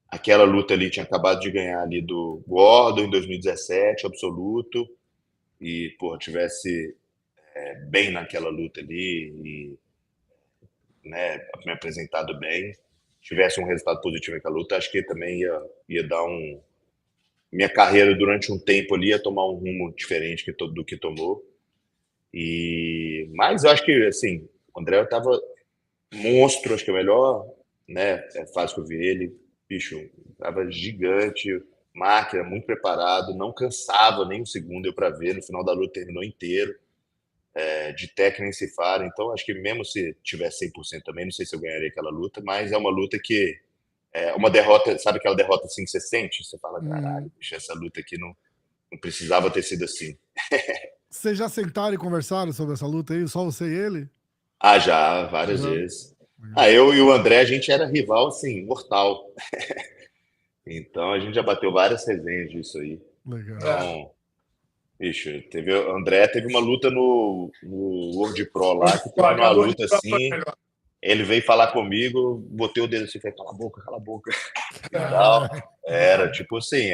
aquela luta ali tinha acabado de ganhar ali do Gordon em 2017, absoluto, e, porra, tivesse bem naquela luta ali e, né, me apresentado bem, tivesse um resultado positivo naquela luta, acho que também ia dar um... Minha carreira durante um tempo ali ia tomar um rumo diferente do que tomou. Mas eu acho que, assim, o André estava monstro, acho que é o melhor, né? É fácil que eu vi ele, bicho, estava gigante, máquina, muito preparado, não cansava nem um segundo, deu para ver, no final da luta terminou inteiro, de técnica nem se fala, então acho que mesmo se tivesse 100% também, não sei se eu ganharia aquela luta, mas é uma luta que, uma derrota, sabe aquela derrota assim que você sente? Você fala, caralho, bicho, essa luta aqui não precisava ter sido assim. Vocês já sentaram e conversaram sobre essa luta aí, só você e ele? Já, várias vezes. Eu e o André, a gente era rival, assim, mortal. Então, a gente já bateu várias resenhas disso aí. Legal. Então, bicho, o André teve uma luta no World Pro lá, que teve uma luta assim, ele veio falar comigo, botei o dedo assim, falei, cala a boca, cala a boca. E tal. Era, tipo assim,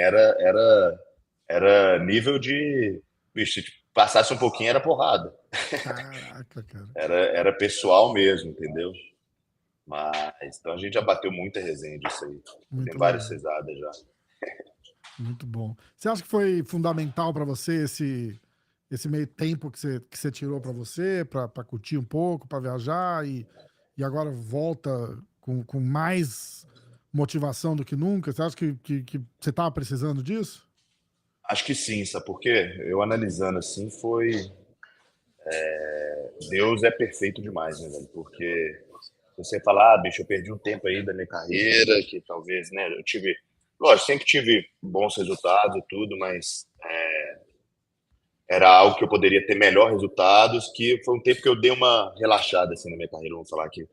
era nível de... Bicho, se passasse um pouquinho, era porrada. Caraca, cara. Era pessoal mesmo, entendeu? Mas, então a gente já bateu muita resenha disso aí. Tem várias cesadas já. Muito bom. Você acha que foi fundamental para você esse meio tempo que você tirou para você, para curtir um pouco, para viajar e agora volta com mais motivação do que nunca? Você acha que você estava precisando disso? Acho que sim, sabe por quê? Eu analisando assim, Deus é perfeito demais, né, velho? Porque você fala, bicho, eu perdi um tempo aí da minha carreira, que talvez, né, eu tive... Lógico, sempre tive bons resultados e tudo, mas era algo que eu poderia ter melhor resultados, que foi um tempo que eu dei uma relaxada, assim, na minha carreira, vamos falar aqui.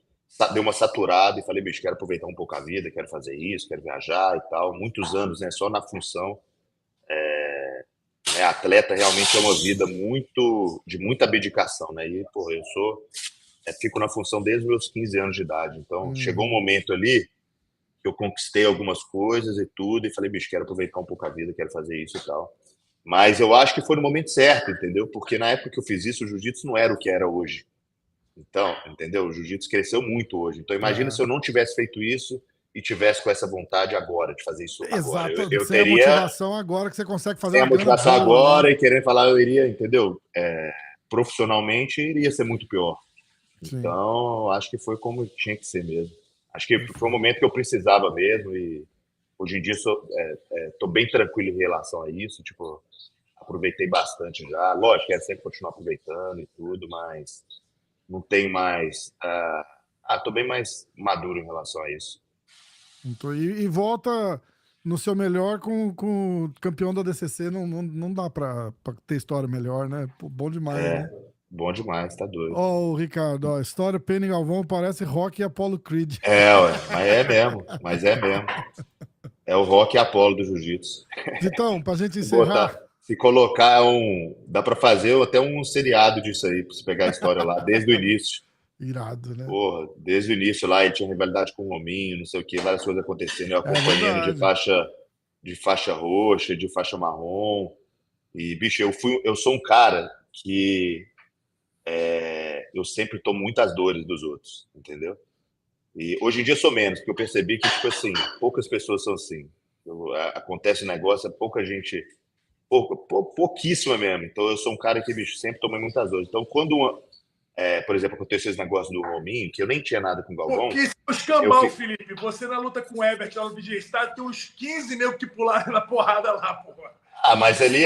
Deu uma saturada e falei, bicho, quero aproveitar um pouco a vida, quero fazer isso, quero viajar e tal. Muitos anos, né, só na função. Atleta realmente é uma vida de muita abdicação, né? E, porra, fico na função desde os meus 15 anos de idade. Então, chegou um momento ali que eu conquistei algumas coisas e tudo, e falei, bicho, quero aproveitar um pouco a vida, quero fazer isso e tal. Mas eu acho que foi no momento certo, entendeu? Porque na época que eu fiz isso, o jiu-jitsu não era o que era hoje. Então, entendeu? O jiu-jitsu cresceu muito hoje. Então, imagina se eu não tivesse feito isso e tivesse com essa vontade agora, de fazer isso agora. Exato, Eu sem teria... a motivação agora que você consegue fazer Sem uma a motivação grana boa, agora, né? e querendo falar, eu iria, entendeu? Profissionalmente, iria ser muito pior. Sim. Então, acho que foi como tinha que ser mesmo. Acho que foi um momento que eu precisava mesmo e hoje em dia estou bem tranquilo em relação a isso. Tipo, aproveitei bastante já. Lógico, quero sempre continuar aproveitando e tudo, mas não tem mais... Estou bem mais maduro em relação a isso. Então, e volta no seu melhor com o campeão da DCC, não dá pra ter história melhor, né? Pô, bom demais, né? Bom demais, tá doido. Ó, o Ricardo, ó, história Penny Galvão parece Rock e Apollo Creed. Mas é mesmo. É o Rock e Apollo do jiu-jitsu. Então, pra gente encerrar... Se colocar dá pra fazer até um seriado disso aí, pra você pegar a história lá, desde o início. Irado, né? Porra, desde o início lá, ele tinha rivalidade com o Rominho, não sei o que, várias coisas acontecendo, eu acompanhando de faixa roxa, de faixa marrom. E, bicho, eu sou um cara que eu sempre tomo muitas dores dos outros, entendeu? E hoje em dia sou menos, porque eu percebi que, tipo assim, poucas pessoas são assim. Acontece um negócio, pouca gente... pouquíssima mesmo. Então eu sou um cara que, bicho, sempre tomei muitas dores. Então quando, por exemplo, aconteceu esse negócio do Rominho, que eu nem tinha nada com o Galvão... Pouquíssimo escambau, Felipe. Você na luta com o Herbert lá no BJ Stars, tem uns 15 negros que pularam na porrada lá, porra. Mas ali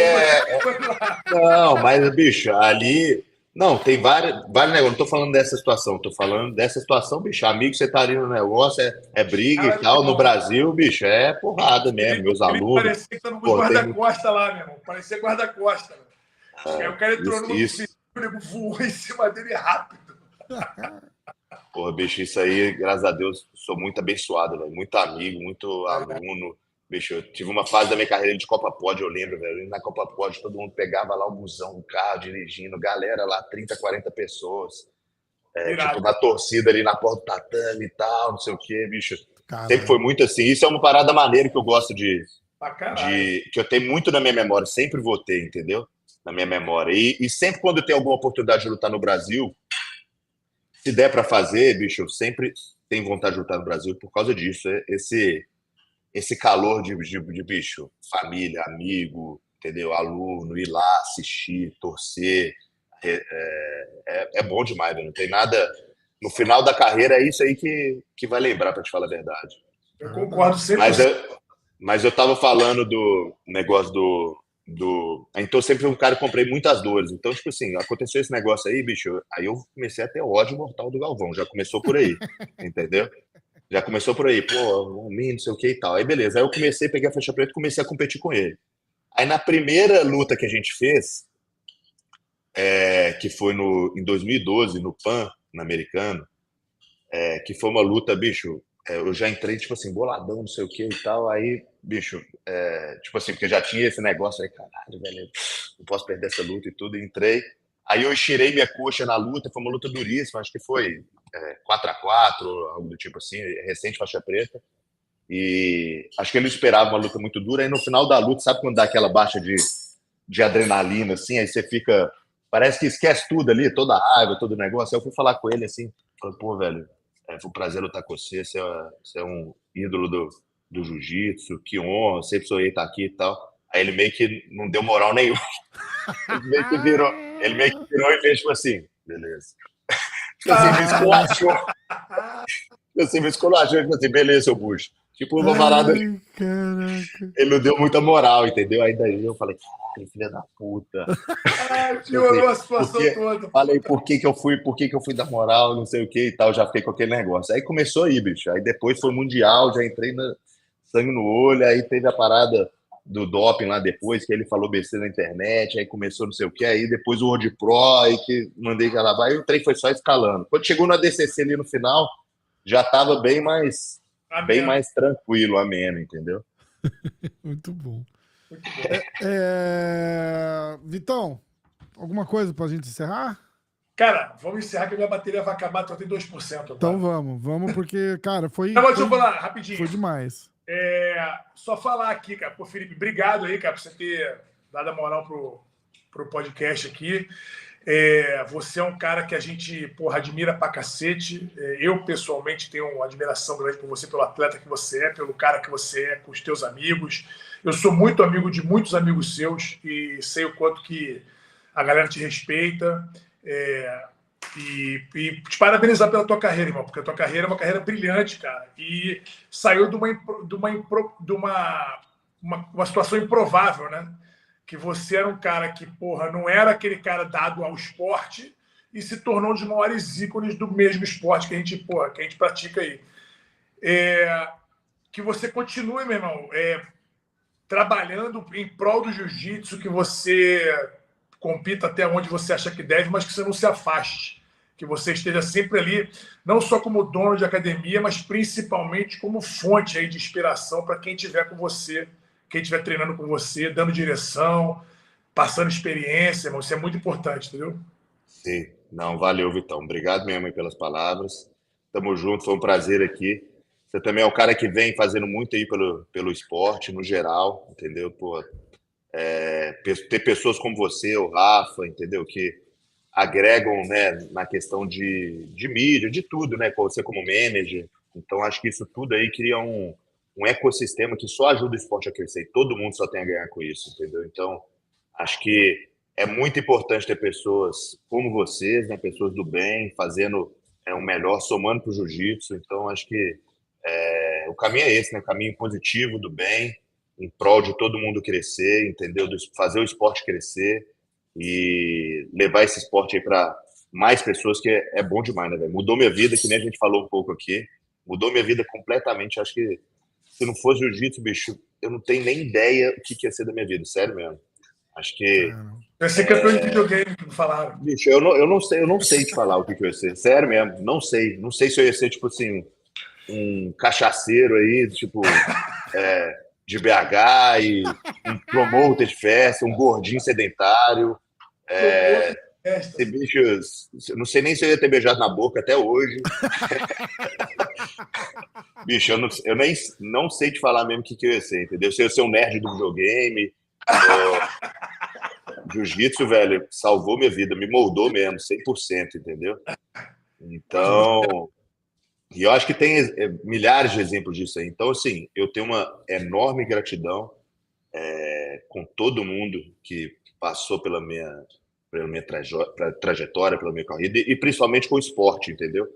Não, mas, bicho, ali... Não, tem vários negócios. Não tô falando dessa situação, tô falando dessa situação, bicho. Amigo, você tá ali no negócio, é briga e tal. No Brasil, bicho, é porrada mesmo. Meus alunos. Parecia que tava com guarda-costa lá, meu irmão. Parecia guarda-costa. Aí o cara entrou no nego voou em cima dele rápido. Porra, bicho, isso aí, graças a Deus, sou muito abençoado, velho. Muito amigo, muito aluno. Bicho, eu tive uma fase da minha carreira de Copa Pod, eu lembro, velho. Na Copa Pod, todo mundo pegava lá o busão, o carro, dirigindo. Galera lá, 30, 40 pessoas. Tipo, na torcida ali na porta do tatame e tal, não sei o quê, bicho. Caramba. Sempre foi muito assim. Isso é uma parada maneira que eu gosto que eu tenho muito na minha memória. Sempre vou ter, entendeu? Na minha memória. E sempre quando eu tenho alguma oportunidade de lutar no Brasil, se der pra fazer, bicho, eu sempre tem vontade de lutar no Brasil por causa disso. Esse calor de bicho, família, amigo, entendeu? Aluno, ir lá, assistir, torcer. É bom demais, velho. Não tem nada. No final da carreira é isso aí que vai lembrar, para te falar a verdade. Eu concordo sempre. Mas eu tava falando do negócio então, sempre fui um cara que comprei muitas dores. Então, tipo assim, aconteceu esse negócio aí, bicho. Aí eu comecei a ter ódio mortal do Galvão. Já começou por aí, entendeu? Já começou por aí, pô, não sei o que e tal. Aí, beleza. Aí eu peguei a faixa preta e comecei a competir com ele. Aí, na primeira luta que a gente fez, que foi em 2012, no PAN, no americano, que foi uma luta, bicho, eu já entrei, tipo assim, boladão, não sei o que e tal. Aí, bicho, tipo assim, porque já tinha esse negócio aí, caralho, velho, não posso perder essa luta e tudo. Entrei. Aí eu estirei minha coxa na luta, foi uma luta duríssima, acho que foi 4-4, algo do tipo assim, recente faixa preta. E acho que ele esperava uma luta muito dura. Aí no final da luta, sabe quando dá aquela baixa de adrenalina, assim, aí você fica. Parece que esquece tudo ali, toda a raiva, todo o negócio. Aí eu fui falar com ele assim, falei, pô, velho, foi um prazer lutar com você, você é um ídolo do jiu-jitsu, que honra, sempre sonhei estar aqui e tal. Aí ele meio que não deu moral nenhuma. Ele meio que virou e fez tipo assim, beleza. Tipo assim, me esculachou. Assim, me esculachou, tipo assim, beleza, seu bucho. Tipo, uma parada. Ele não deu muita moral, entendeu? Aí daí eu falei, caralho, filha da puta. Piorou a situação toda. Falei, por que eu fui dar moral, não sei o que e tal, já fiquei com aquele negócio. Aí começou aí, bicho. Aí depois foi mundial, já entrei sangue no olho, aí teve a parada do doping lá depois, que ele falou besteira na internet, aí começou não sei o que, aí depois o World Pro, aí que mandei já lá, aí o trem foi só escalando. Quando chegou no ADCC ali no final, já tava bem mais tranquilo, ameno, entendeu? Muito bom. Vitão, alguma coisa pra gente encerrar? Cara, vamos encerrar que a minha bateria vai acabar, só tem 2% agora. Então vamos, porque, cara, foi. Não, deixa eu falar rapidinho. Foi demais. Só falar aqui, cara, pô, Felipe, obrigado aí, cara, por você ter dado a moral pro podcast aqui. Você é um cara que a gente, porra, admira pra cacete. Eu, pessoalmente, tenho uma admiração grande por você, pelo atleta que você é, pelo cara que você é, com os teus amigos. Eu sou muito amigo de muitos amigos seus e sei o quanto que a galera te respeita. E te parabenizar pela tua carreira, irmão, porque a tua carreira é uma carreira brilhante, cara. E saiu de uma situação improvável, né? Que você era um cara que, porra, não era aquele cara dado ao esporte e se tornou um dos maiores ícones do mesmo esporte que a gente pratica aí. Que você continue, meu irmão, trabalhando em prol do jiu-jitsu, que você compita até onde você acha que deve, mas que você não se afaste. Que você esteja sempre ali, não só como dono de academia, mas principalmente como fonte aí de inspiração para quem estiver com você, quem estiver treinando com você, dando direção, passando experiência, irmão. Isso é muito importante, entendeu? Sim. Não, valeu, Vitão. Obrigado mesmo aí pelas palavras. Tamo junto, foi um prazer aqui. Você também é um cara que vem fazendo muito aí pelo esporte, no geral, entendeu? Pô, ter pessoas como você, o Rafa, entendeu? Que agregam, né, na questão de mídia, de tudo, né? Você como manager. Então, acho que isso tudo aí cria um ecossistema que só ajuda o esporte a crescer. E todo mundo só tem a ganhar com isso, entendeu? Então, acho que é muito importante ter pessoas como vocês, né? Pessoas do bem, fazendo o melhor, somando para o jiu-jitsu. Então, acho que o caminho é esse, né? O caminho positivo do bem, em prol de todo mundo crescer, entendeu? Fazer o esporte crescer e levar esse esporte aí para mais pessoas, que é bom demais, né, velho? Mudou minha vida, que nem a gente falou um pouco aqui, mudou minha vida completamente. Acho que se não fosse jiu-jitsu, bicho, eu não tenho nem ideia o que ia ser da minha vida, sério mesmo. Acho que... Vai ser campeão de videogame, que falaram. Bicho, eu não sei te falar o que eu ia ser, sério mesmo, não sei. Não sei se eu ia ser, tipo assim, um cachaceiro aí, tipo... de BH e um promoter de festa, um gordinho sedentário. Bicho, não sei nem se eu ia ter beijado na boca até hoje. Bicho, eu nem não sei te falar mesmo o que eu ia ser, entendeu? Se eu ia ser um nerd do videogame. Jiu-jitsu, velho, salvou minha vida, me moldou mesmo, 100%, entendeu? Então, E eu acho que tem milhares de exemplos disso aí. Então, assim, eu tenho uma enorme gratidão com todo mundo que passou pela minha trajetória, pela minha corrida, e principalmente com o esporte, entendeu?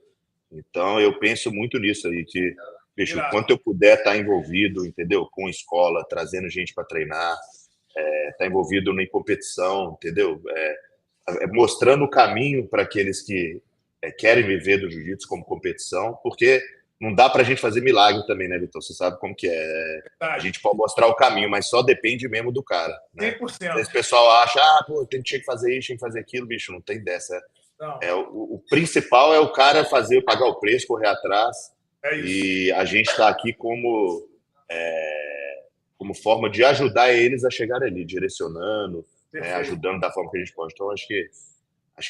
Então, eu penso muito nisso aí, que, bicho, quanto eu puder estar envolvido, entendeu? Com escola, trazendo gente para treinar, estar envolvido em competição, entendeu? Mostrando o caminho para aqueles que querem viver do jiu-jitsu como competição, porque não dá para a gente fazer milagre também, né, Vitor? Você sabe como que é. A gente pode mostrar o caminho, mas só depende mesmo do cara. Né? 100%. Esse pessoal acha, pô, tinha que fazer isso, tinha que fazer aquilo, bicho, não tem dessa. O principal é o cara pagar o preço, correr atrás. E a gente está aqui como forma de ajudar eles a chegarem ali, direcionando, ajudando da forma que a gente pode. Então, acho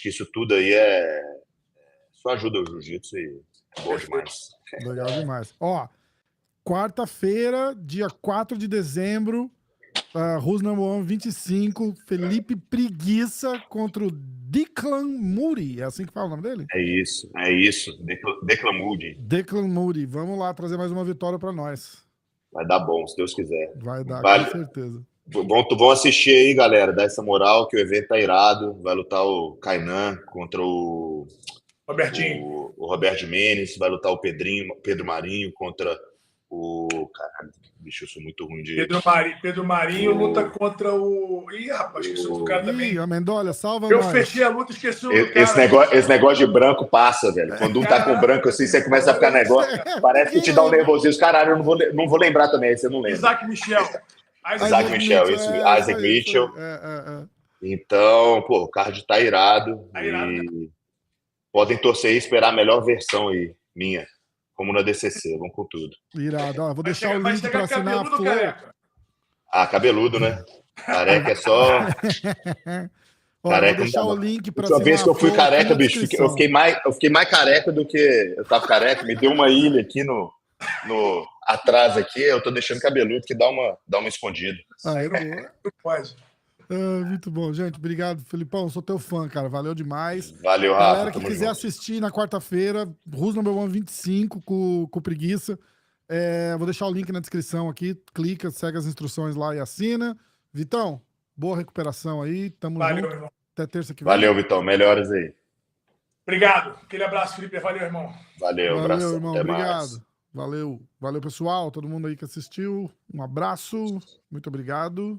que isso tudo aí só ajuda o jiu-jitsu e é bom demais. Legal demais. Ó, quarta-feira, dia 4 de dezembro, Who's Number One 25, Felipe Preguiça contra o Declan Moody. É assim que fala o nome dele? É isso. Declan Moody. Declan Moody. Vamos lá trazer mais uma vitória para nós. Vai dar bom, se Deus quiser. Vai dar, com certeza. Vão assistir aí, galera. Dá essa moral que o evento tá irado. Vai lutar o Kainan contra o Robertinho. O Roberto Menes. Vai lutar o Pedro Marinho contra o... Caralho, bicho, eu sou muito ruim de... Pedro Marinho luta contra o... Ih, rapaz, esqueci do cara também. Ih, Amendola, salva eu nós. Fechei a luta, esqueci o cara. Esse negócio de branco passa, velho. Quando um tá com branco assim, você começa a ficar negócio... Parece que te dá um nervosismo. Caralho, eu não vou lembrar também, aí você não lembra. Isaac Michel, isso. Isaac Mitchell. Então, pô, o card tá irado. E podem torcer e esperar a melhor versão aí, minha. Como na DCC, vamos com tudo. Irado. Ó, vou deixar o link para assinar a Flow. Cabeludo, né? Careca é só... Careca, vou deixar o link para assinar. A vez que eu fui careca, bicho, eu fiquei mais careca do que eu tava careca. Me deu uma ilha aqui atrás aqui. Eu tô deixando cabeludo que dá uma escondida. Pode. Muito bom, gente. Obrigado, Felipão. Sou teu fã, cara. Valeu demais. Valeu, Rafa. Galera que quiser assistir na quarta-feira, Who's Number One 25 com Preguiça. Vou deixar o link na descrição aqui. Clica, segue as instruções lá e assina. Vitão, boa recuperação aí. Tamo junto. Irmão. Até terça que vem. Valeu, Vitão. Melhoras aí. Obrigado. Aquele abraço, Felipe. Valeu, irmão. Valeu, abraço. Irmão. Até Obrigado. Mais. Valeu, pessoal. Todo mundo aí que assistiu. Um abraço. Muito obrigado.